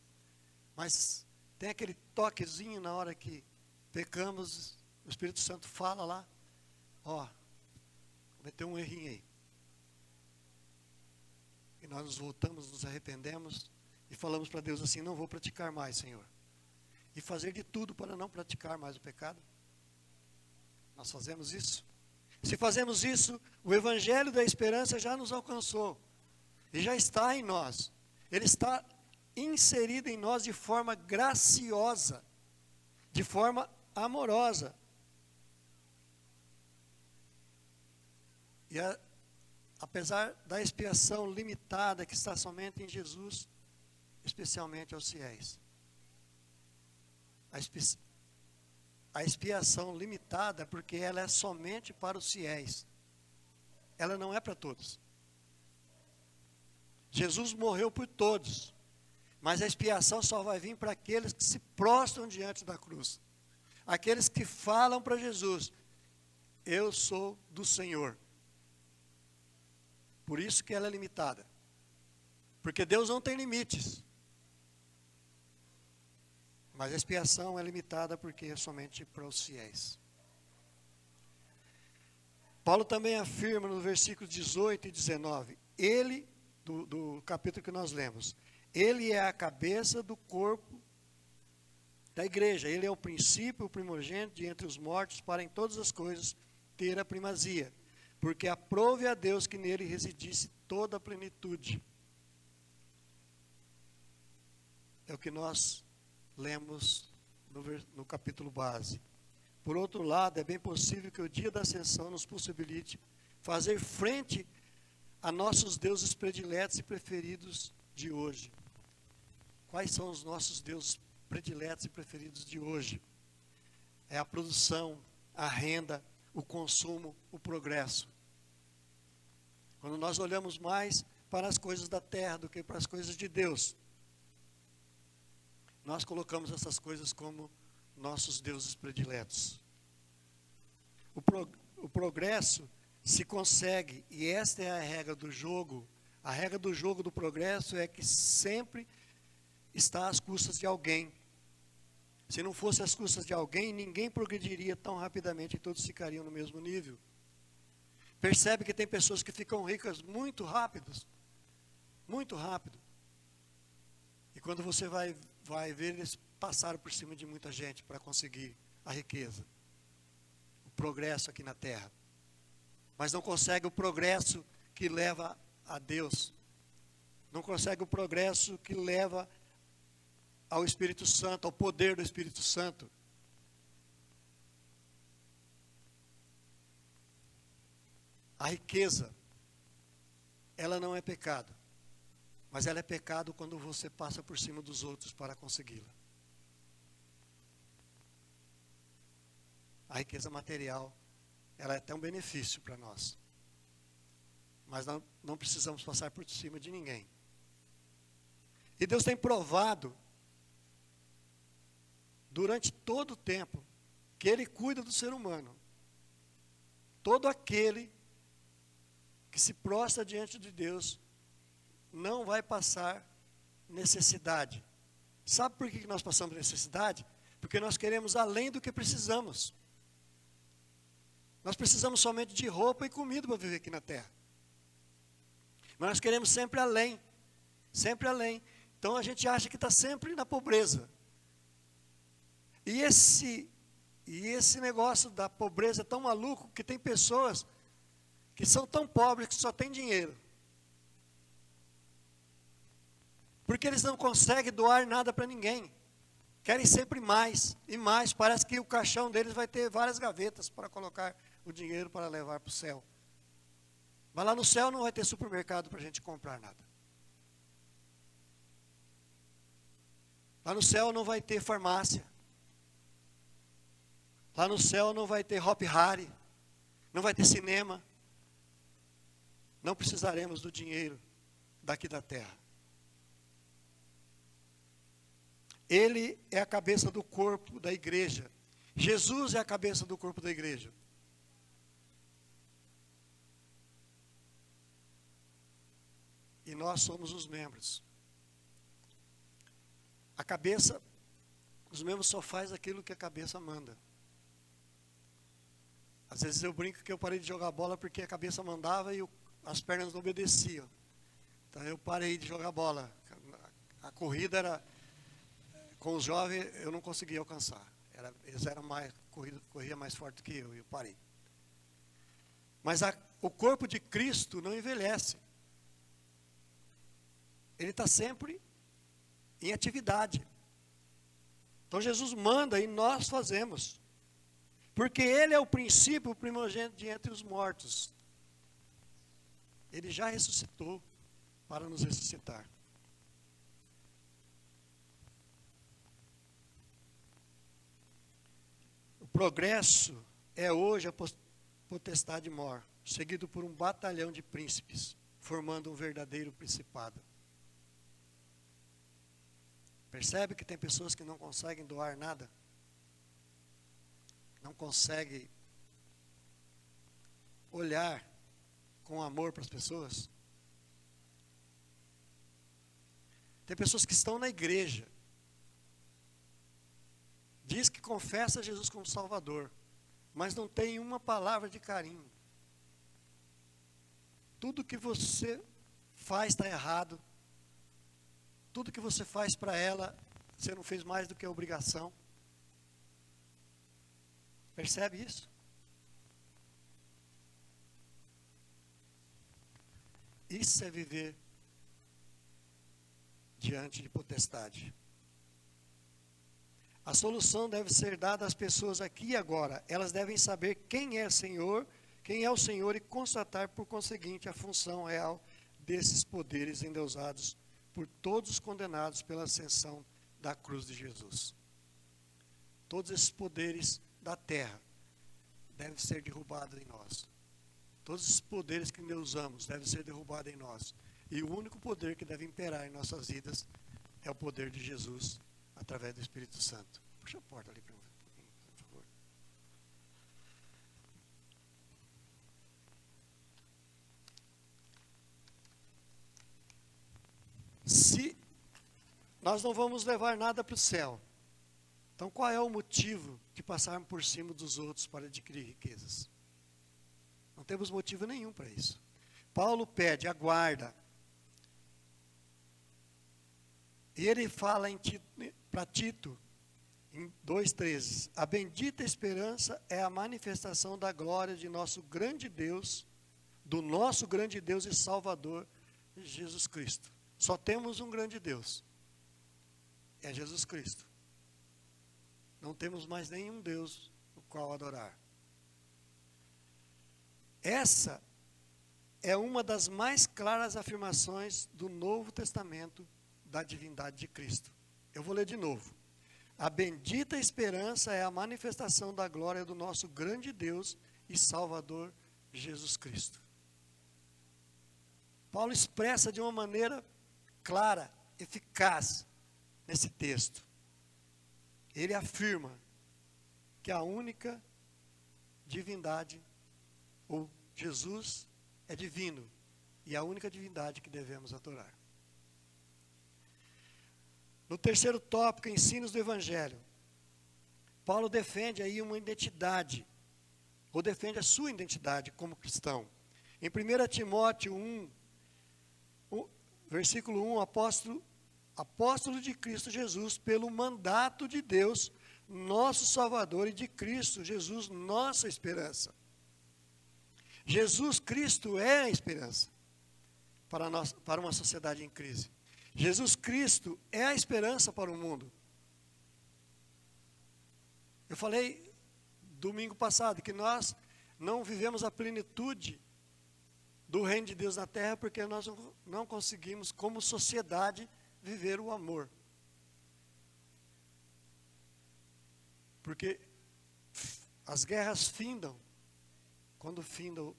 Mas tem aquele toquezinho na hora que pecamos, o Espírito Santo fala lá, cometeu um errinho aí. E nós nos voltamos, nos arrependemos e falamos para Deus assim, não vou praticar mais, Senhor. E fazer de tudo para não praticar mais o pecado. Nós fazemos isso. Se fazemos isso, o Evangelho da esperança já nos alcançou. E já está em nós. Ele está inserido em nós de forma graciosa, de forma amorosa. E apesar da expiação limitada que está somente em Jesus, especialmente aos fiéis. A expiação limitada porque ela é somente para os fiéis. Ela não é para todos. Jesus morreu por todos, mas a expiação só vai vir para aqueles que se prostram diante da cruz. Aqueles que falam para Jesus, eu sou do Senhor. Por isso que ela é limitada. Porque Deus não tem limites. Mas a expiação é limitada porque é somente para os fiéis. Paulo também afirma no versículos 18 e 19, ele, do capítulo que nós lemos, ele é a cabeça do corpo da igreja, ele é o princípio, o primogênito de entre os mortos, para em todas as coisas ter a primazia, porque aprove a Deus que nele residisse toda a plenitude. É o que nós lemos no capítulo base. Por outro lado, é bem possível que o dia da ascensão nos possibilite fazer frente a nossos deuses prediletos e preferidos de hoje. Quais são os nossos deuses prediletos e preferidos de hoje? É a produção, a renda, o consumo, o progresso. Quando nós olhamos mais para as coisas da terra do que para as coisas de Deus, nós colocamos essas coisas como nossos deuses prediletos. O progresso se consegue, e esta é a regra do jogo. A regra do jogo do progresso é que sempre está às custas de alguém. Se não fosse às custas de alguém, ninguém progrediria tão rapidamente e todos ficariam no mesmo nível. Percebe que tem pessoas que ficam ricas muito rápido. E quando você vai ver, eles passaram por cima de muita gente para conseguir a riqueza. O progresso aqui na terra. Mas não consegue o progresso que leva a Deus. Não consegue o progresso que leva ao Espírito Santo, ao poder do Espírito Santo. A riqueza, ela não é pecado. Mas ela é pecado quando você passa por cima dos outros para consegui-la. A riqueza material, ela é até um benefício para nós. Mas não precisamos passar por cima de ninguém. E Deus tem provado, durante todo o tempo, que Ele cuida do ser humano. Todo aquele que se prostra diante de Deus não vai passar necessidade. Sabe por que nós passamos necessidade? Porque nós queremos além do que precisamos. Nós precisamos somente de roupa e comida para viver aqui na terra. Mas nós queremos sempre além. Sempre além. Então a gente acha que está sempre na pobreza. E esse negócio da pobreza é tão maluco que tem pessoas que são tão pobres que só têm dinheiro. Porque eles não conseguem doar nada para ninguém. Querem sempre mais e mais. Parece que o caixão deles vai ter várias gavetas para colocar o dinheiro para levar para o céu. Mas lá no céu não vai ter supermercado para a gente comprar nada. Lá no céu não vai ter farmácia. Lá no céu não vai ter Hop Hari. Não vai ter cinema. Não precisaremos do dinheiro daqui da terra. Ele é a cabeça do corpo da igreja. Jesus é a cabeça do corpo da igreja. E nós somos os membros. A cabeça, os membros só faz aquilo que a cabeça manda. Às vezes eu brinco que eu parei de jogar bola porque a cabeça mandava e as pernas não obedeciam. Então eu parei de jogar bola. A corrida era... Com os jovens eu não conseguia alcançar. Eles eram mais, corria mais forte que eu parei. Mas o corpo de Cristo não envelhece. Ele está sempre em atividade. Então Jesus manda e nós fazemos. Porque Ele é o princípio, o primogênito de entre os mortos. Ele já ressuscitou para nos ressuscitar. O progresso é hoje a potestade mor, seguido por um batalhão de príncipes, formando um verdadeiro principado. Percebe que tem pessoas que não conseguem doar nada? Não conseguem olhar com amor para as pessoas? Tem pessoas que estão na igreja, diz que confessa Jesus como Salvador, mas não tem uma palavra de carinho. Tudo que você faz está errado. Tudo que você faz para ela, você não fez mais do que a obrigação. Percebe isso? Isso é viver diante de potestade. A solução deve ser dada às pessoas aqui e agora. Elas devem saber quem é o Senhor e constatar, por conseguinte, a função real desses poderes endeusados por todos os condenados pela ascensão da cruz de Jesus. Todos esses poderes da terra devem ser derrubados em nós. Todos esses poderes que nós usamos devem ser derrubados em nós. E o único poder que deve imperar em nossas vidas é o poder de Jesus, através do Espírito Santo. Puxa a porta ali para mim, por favor. Se nós não vamos levar nada para o céu, então qual é o motivo de passarmos por cima dos outros para adquirir riquezas? Não temos motivo nenhum para isso. Paulo pede a guarda. E ele fala para Tito, em 2,13, a bendita esperança é a manifestação da glória de nosso grande Deus, do nosso grande Deus e Salvador, Jesus Cristo. Só temos um grande Deus, é Jesus Cristo. Não temos mais nenhum Deus o qual adorar. Essa é uma das mais claras afirmações do Novo Testamento da divindade de Cristo. Eu vou ler de novo. A bendita esperança é a manifestação da glória do nosso grande Deus e Salvador Jesus Cristo. Paulo expressa de uma maneira clara, eficaz, nesse texto. Ele afirma que a única divindade, ou Jesus, é divino, e a única divindade que devemos adorar. No terceiro tópico, ensinos do Evangelho, Paulo defende aí uma identidade, ou defende a sua identidade como cristão. Em 1 Timóteo 1, versículo 1, apóstolo de Cristo Jesus, pelo mandato de Deus, nosso Salvador, e de Cristo Jesus, nossa esperança. Jesus Cristo é a esperança para uma sociedade em crise. Jesus Cristo é a esperança para o mundo. Eu falei domingo passado que nós não vivemos a plenitude do reino de Deus na terra porque nós não conseguimos, como sociedade, viver o amor. Porque as guerras findam quando finda o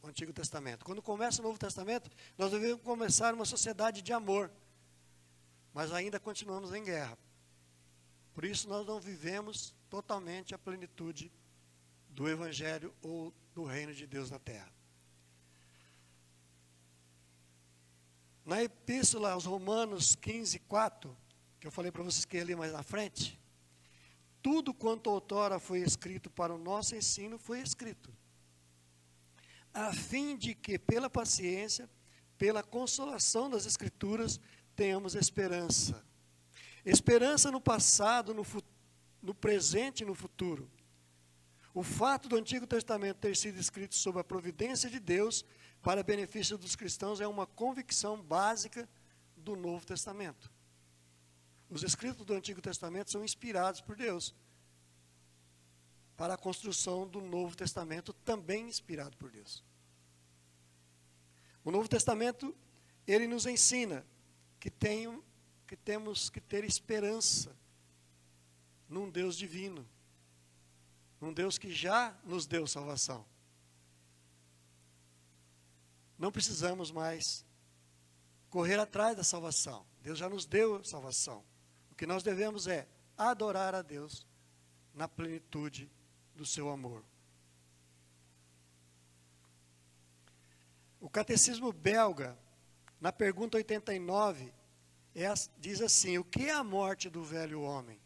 Antigo Testamento. Quando começa o Novo Testamento, nós devemos começar uma sociedade de amor. Mas ainda continuamos em guerra. Por isso nós não vivemos totalmente a plenitude do Evangelho ou do reino de Deus na terra. Na epístola aos Romanos 15:4, que eu falei para vocês que ia ler mais na frente, tudo quanto outrora foi escrito para o nosso ensino foi escrito, a fim de que pela paciência, pela consolação das Escrituras, tenhamos esperança. Esperança no passado, no presente e no futuro. O fato do Antigo Testamento ter sido escrito sob a providência de Deus para benefício dos cristãos é uma convicção básica do Novo Testamento. Os escritos do Antigo Testamento são inspirados por Deus para a construção do Novo Testamento, também inspirado por Deus. O Novo Testamento, ele nos ensina que temos que ter esperança num Deus divino, num Deus que já nos deu salvação. Não precisamos mais correr atrás da salvação. Deus já nos deu salvação. O que nós devemos é adorar a Deus na plenitude do seu amor. O Catecismo Belga, na pergunta 89, diz assim: o que é a morte do velho homem?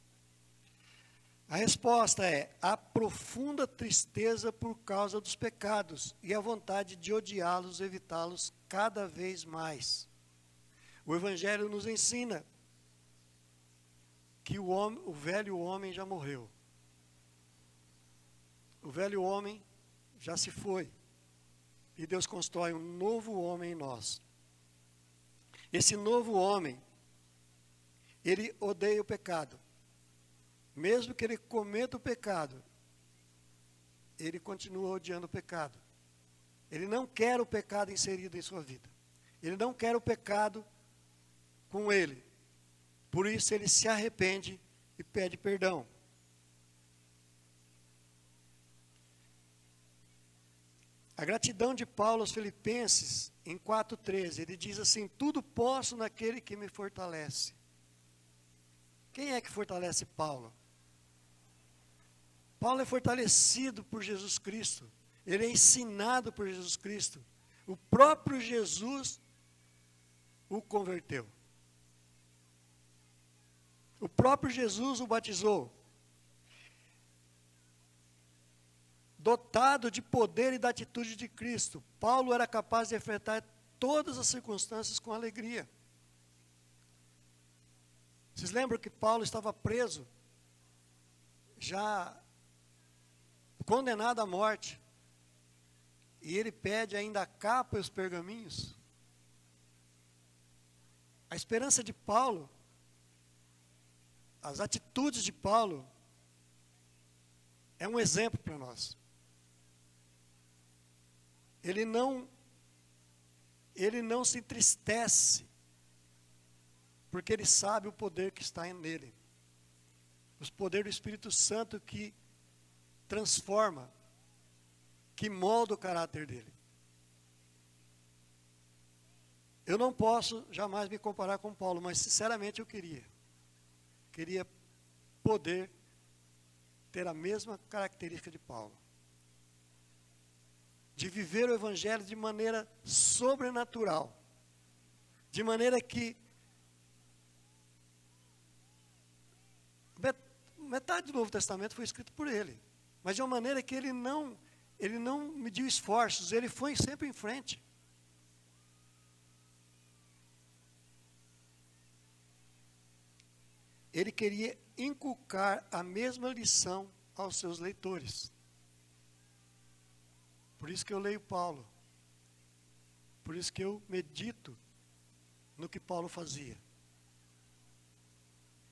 A resposta é a profunda tristeza por causa dos pecados e a vontade de odiá-los e evitá-los cada vez mais. O Evangelho nos ensina que o velho homem já morreu. O velho homem já se foi. E Deus constrói um novo homem em nós. Esse novo homem, ele odeia o pecado. mesmo que ele cometa o pecado, ele continua odiando o pecado. Ele não quer o pecado inserido em sua vida. Ele não quer o pecado com ele. Por isso ele se arrepende e pede perdão. A gratidão de Paulo aos Filipenses, em 4,13, ele diz assim: tudo posso naquele que me fortalece. Quem é que fortalece Paulo? Paulo é fortalecido por Jesus Cristo. Ele é ensinado por Jesus Cristo. O próprio Jesus o converteu. O próprio Jesus o batizou. Dotado de poder e da atitude de Cristo, Paulo era capaz de enfrentar todas as circunstâncias com alegria. Vocês lembram que Paulo estava preso, já condenado à morte, e ele pede ainda a capa e os pergaminhos? A esperança de Paulo, as atitudes de Paulo, é um exemplo para nós. Ele não se entristece, porque ele sabe o poder que está nele. O poder do Espírito Santo que transforma, que molda o caráter dele. Eu não posso jamais me comparar com Paulo, mas sinceramente eu queria poder ter a mesma característica de Paulo. De viver o Evangelho de maneira sobrenatural. De maneira que metade do Novo Testamento foi escrito por ele. Mas de uma maneira que ele não mediu esforços, ele foi sempre em frente. Ele queria inculcar a mesma lição aos seus leitores. Por isso que eu leio Paulo. Por isso que eu medito no que Paulo fazia.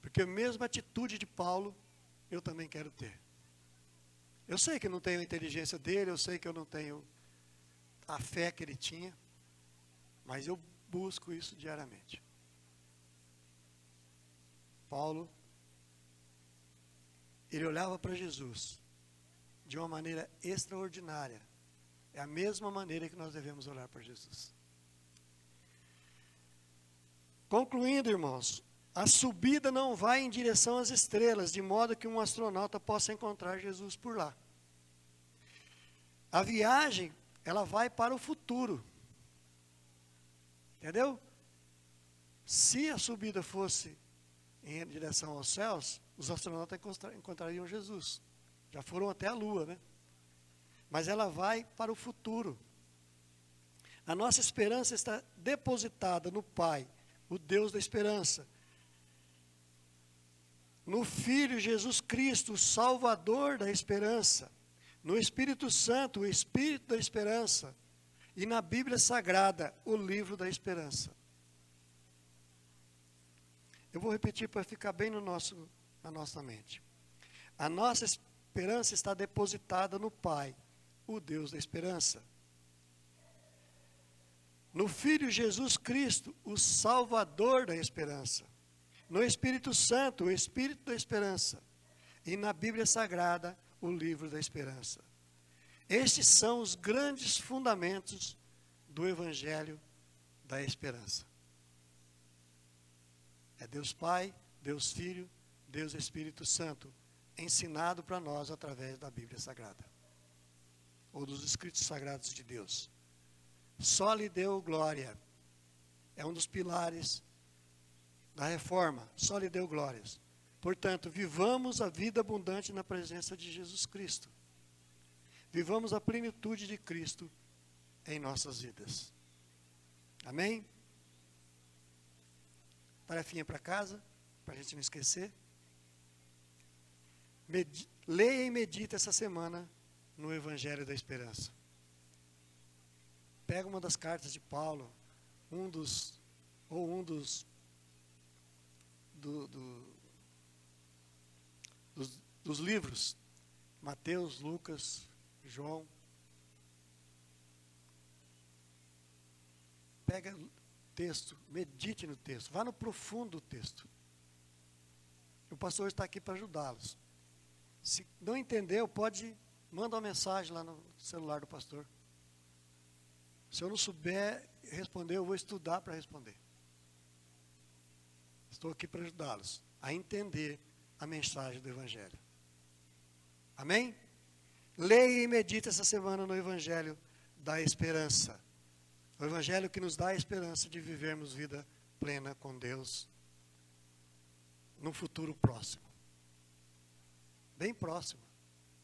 Porque a mesma atitude de Paulo, eu também quero ter. Eu sei que eu não tenho a inteligência dele, eu sei que eu não tenho a fé que ele tinha, mas eu busco isso diariamente. Paulo, ele olhava para Jesus de uma maneira extraordinária. É a mesma maneira que nós devemos olhar para Jesus. Concluindo, irmãos, a subida não vai em direção às estrelas, de modo que um astronauta possa encontrar Jesus por lá. A viagem, ela vai para o futuro. Entendeu? Se a subida fosse em direção aos céus, os astronautas encontrariam Jesus. Já foram até a Lua, né? Mas ela vai para o futuro. A nossa esperança está depositada no Pai, o Deus da esperança. No Filho Jesus Cristo, o Salvador da esperança. No Espírito Santo, o Espírito da esperança. E na Bíblia Sagrada, o livro da esperança. Eu vou repetir para ficar bem na nossa mente. A nossa esperança está depositada no Pai, o Deus da esperança. No Filho Jesus Cristo, o Salvador da esperança. No Espírito Santo, o Espírito da esperança. E na Bíblia Sagrada, o livro da esperança. Estes são os grandes fundamentos do Evangelho da esperança. É Deus Pai, Deus Filho, Deus Espírito Santo, ensinado para nós através da Bíblia Sagrada, ou dos escritos sagrados de Deus. Só lhe deu glória. É um dos pilares da reforma. Só lhe deu glórias. Portanto, vivamos a vida abundante na presença de Jesus Cristo. Vivamos a plenitude de Cristo em nossas vidas. Amém? Tarefinha para casa, para a gente não esquecer. Leia e medita essa semana no Evangelho da Esperança. Pega uma das cartas de Paulo, dos dos livros, Mateus, Lucas, João. Pega o texto, medite no texto, vá no profundo do texto. O pastor está aqui para ajudá-los. Se não entendeu, manda uma mensagem lá no celular do pastor. Se eu não souber responder, eu vou estudar para responder. Estou aqui para ajudá-los a entender a mensagem do Evangelho. Amém? Leia e medite essa semana no Evangelho da esperança. O Evangelho que nos dá a esperança de vivermos vida plena com Deus num futuro próximo. Bem próximo.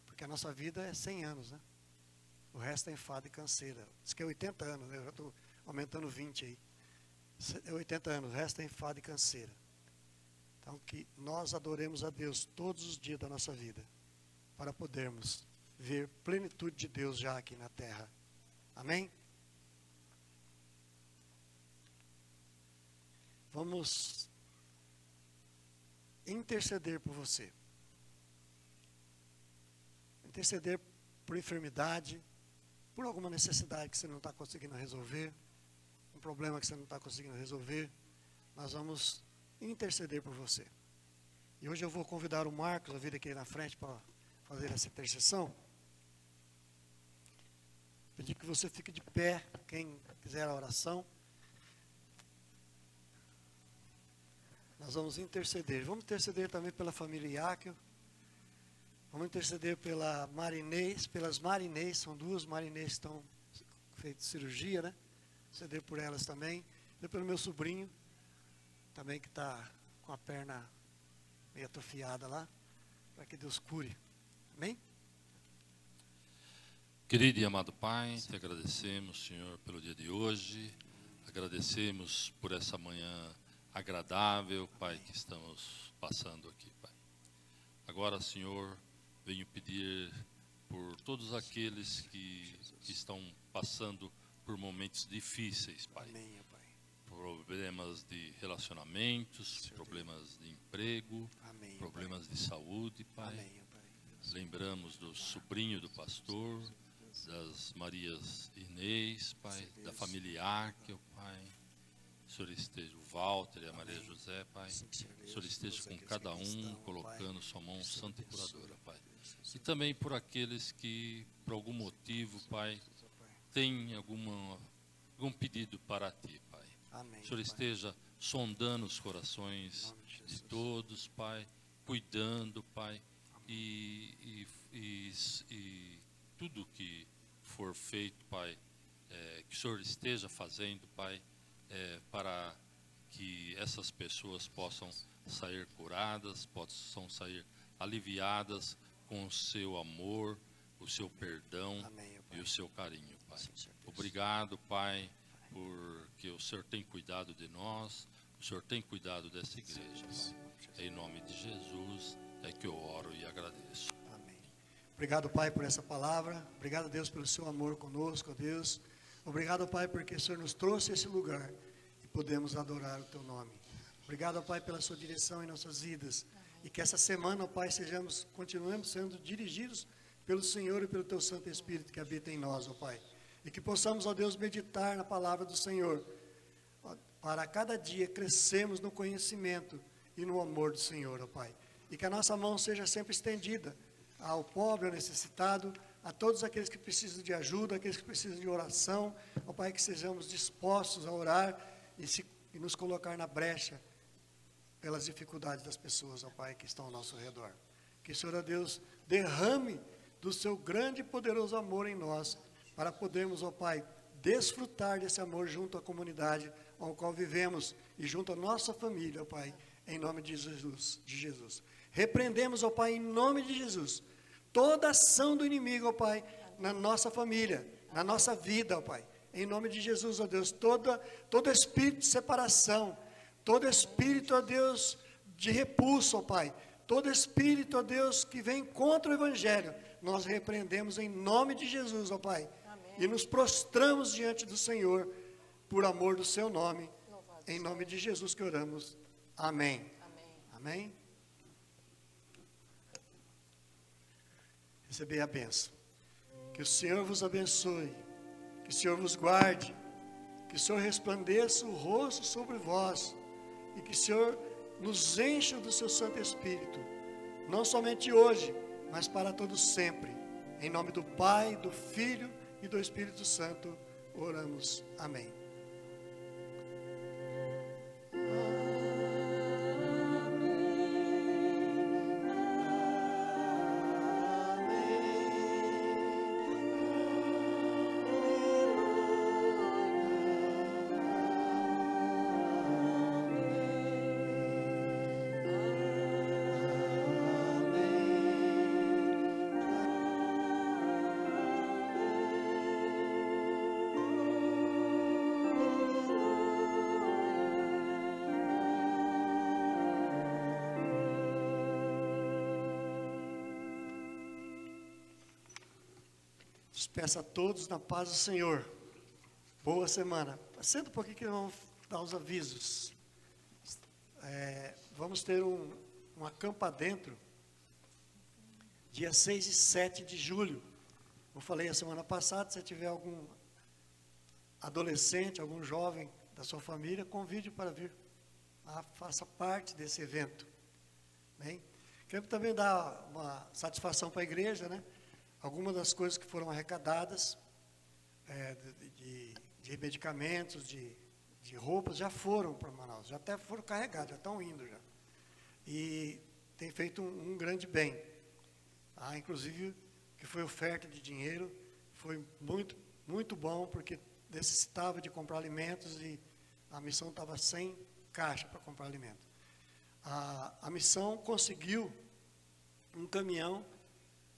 Porque a nossa vida é 100 anos, né? O resto é enfado e canseira. Diz que é 80 anos, né? Eu já estou aumentando 20 aí. É 80 anos, o resto é enfado e canseira. Então, que nós adoremos a Deus todos os dias da nossa vida, para podermos ver plenitude de Deus já aqui na terra. Amém? Vamos interceder por você. Interceder por enfermidade, por alguma necessidade que você não está conseguindo resolver, um problema que você não está conseguindo resolver. Nós vamos interceder por você. E hoje eu vou convidar o Marcos a vir aqui na frente para fazer essa intercessão. Pedir que você fique de pé, quem quiser a oração. Nós vamos interceder. Vamos interceder também pela família Iaquio. Vamos interceder pela Marinês, pelas Marinês, são duas Marinês que estão feito cirurgia, né? Interceder por elas também. E pelo meu sobrinho, também que está com a perna meio atrofiada lá, para que Deus cure. Amém? Querido e amado Pai, te agradecemos, Senhor, pelo dia de hoje. Agradecemos por essa manhã agradável, Pai, que estamos passando aqui, Pai. Agora, Senhor, venho pedir por todos aqueles que estão passando por momentos difíceis, Pai. Amém, Pai. Problemas de relacionamentos, problemas de emprego, Amém, problemas de saúde, Pai. Amém, Pai. Lembramos do sobrinho do pastor, das Marias Inês, Pai, da família Arquel, Pai. O Senhor esteja, o Walter e a Maria José, Pai. O Senhor esteja com cada um, colocando sua mão santa e curadora, Pai. E também por aqueles que, por algum motivo, Pai, têm algum pedido para Ti, Pai. Amém, O Senhor esteja sondando os corações de todos, Pai, cuidando, Pai, e tudo que for feito, Pai, que o Senhor esteja fazendo, Pai, para que essas pessoas possam sair curadas, possam sair aliviadas com o seu amor, o seu perdão Amém, e o seu carinho, Pai. Sim, Senhor Deus. Obrigado, Pai, porque o Senhor tem cuidado de nós, o Senhor tem cuidado dessa igreja, Pai. Em nome de Jesus é que eu oro e agradeço. Amém. Obrigado, Pai, por essa palavra. Obrigado, Deus, pelo seu amor conosco, ó Deus. Obrigado, Pai, porque o Senhor nos trouxe a esse lugar e podemos adorar o teu nome. Obrigado, Pai, pela sua direção em nossas vidas. E que essa semana, Pai, continuemos sendo dirigidos pelo Senhor e pelo teu Santo Espírito que habita em nós, ó Pai. E que possamos, ó Deus, meditar na palavra do Senhor, para cada dia crescermos no conhecimento e no amor do Senhor, ó Pai. E que a nossa mão seja sempre estendida ao pobre, ao necessitado, a todos aqueles que precisam de ajuda, aqueles que precisam de oração, ó Pai, que sejamos dispostos a orar e nos colocar na brecha pelas dificuldades das pessoas, ó Pai, que estão ao nosso redor. Que o Senhor, ó Deus, derrame do seu grande e poderoso amor em nós, para podermos, ó Pai, desfrutar desse amor junto à comunidade ao qual vivemos e junto à nossa família, ó Pai, em nome de Jesus. Repreendemos, ó Pai, em nome de Jesus, toda ação do inimigo, ó Pai, na nossa família, na nossa vida, ó Pai. Em nome de Jesus, ó Deus, todo espírito de separação, todo espírito, ó Deus, de repulso, ó Pai, todo espírito, ó Deus, que vem contra o Evangelho, nós repreendemos em nome de Jesus, ó Pai. Amém. E nos prostramos diante do Senhor, por amor do seu nome, em nome de Jesus que oramos. Amém. Amém. Amém. receber a bênção. Que o Senhor vos abençoe, que o Senhor vos guarde, que o Senhor resplandeça o rosto sobre vós e que o Senhor nos encha do seu Santo Espírito, não somente hoje, mas para todos sempre. Em nome do Pai, do Filho e do Espírito Santo, oramos. Amém. Peço a todos na paz do Senhor. Boa semana. Senta um pouquinho que vamos dar os avisos. Vamos ter um acampa dentro, dia 6 e 7 de julho. Eu falei a semana passada, se tiver algum adolescente, algum jovem da sua família, convide para vir. Faça parte desse evento. Bem, quero também dar uma satisfação para a igreja, né? Algumas das coisas que foram arrecadadas, de medicamentos, de roupas, já foram para Manaus, já até foram carregados, já estão indo já. E tem feito um grande bem. Inclusive, que foi oferta de dinheiro, foi muito, muito bom, porque necessitava de comprar alimentos e a missão estava sem caixa para comprar alimento. A missão conseguiu um caminhão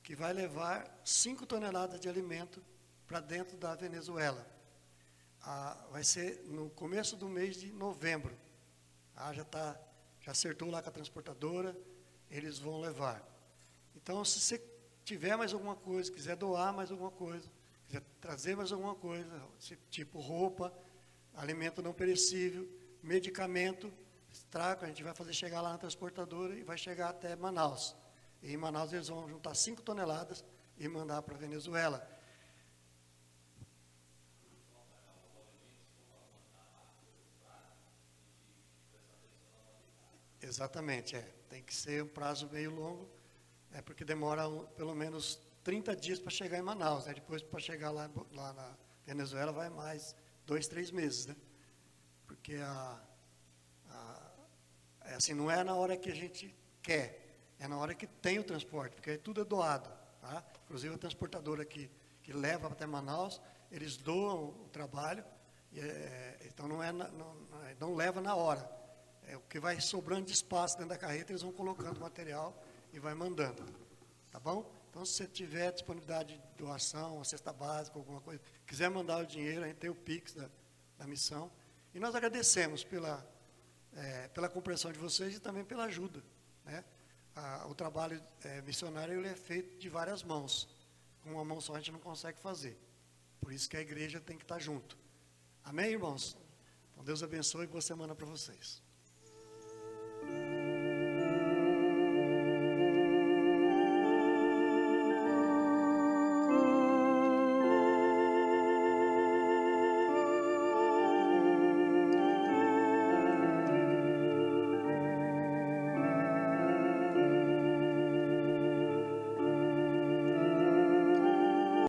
que vai levar 5 toneladas de alimento para dentro da Venezuela. Vai ser no começo do mês de novembro. Já acertou lá com a transportadora, eles vão levar. Então, se você tiver mais alguma coisa, quiser doar mais alguma coisa, quiser trazer mais alguma coisa, tipo roupa, alimento não perecível, medicamento, traga, a gente vai fazer chegar lá na transportadora e vai chegar até Manaus. E em Manaus eles vão juntar 5 toneladas e mandar para a Venezuela. Exatamente, tem que ser um prazo meio longo, porque demora pelo menos 30 dias para chegar em Manaus, né? Depois para chegar lá na Venezuela vai mais 2, 3 meses, né? Porque assim, não é na hora que a gente quer, é na hora que tem o transporte, porque tudo é doado, tá? Inclusive a transportadora que leva até Manaus, eles doam o trabalho, então não leva na hora. O que vai sobrando de espaço dentro da carreta, eles vão colocando material e vai mandando, tá bom? Então, se você tiver disponibilidade de doação, uma cesta básica, alguma coisa, quiser mandar o dinheiro, a gente tem o Pix da missão. E nós agradecemos pela compreensão de vocês e também pela ajuda, né? O trabalho missionário ele é feito de várias mãos. Com uma mão só a gente não consegue fazer. Por isso que a igreja tem que estar junto. Amém, irmãos? Então, Deus abençoe e boa semana para vocês.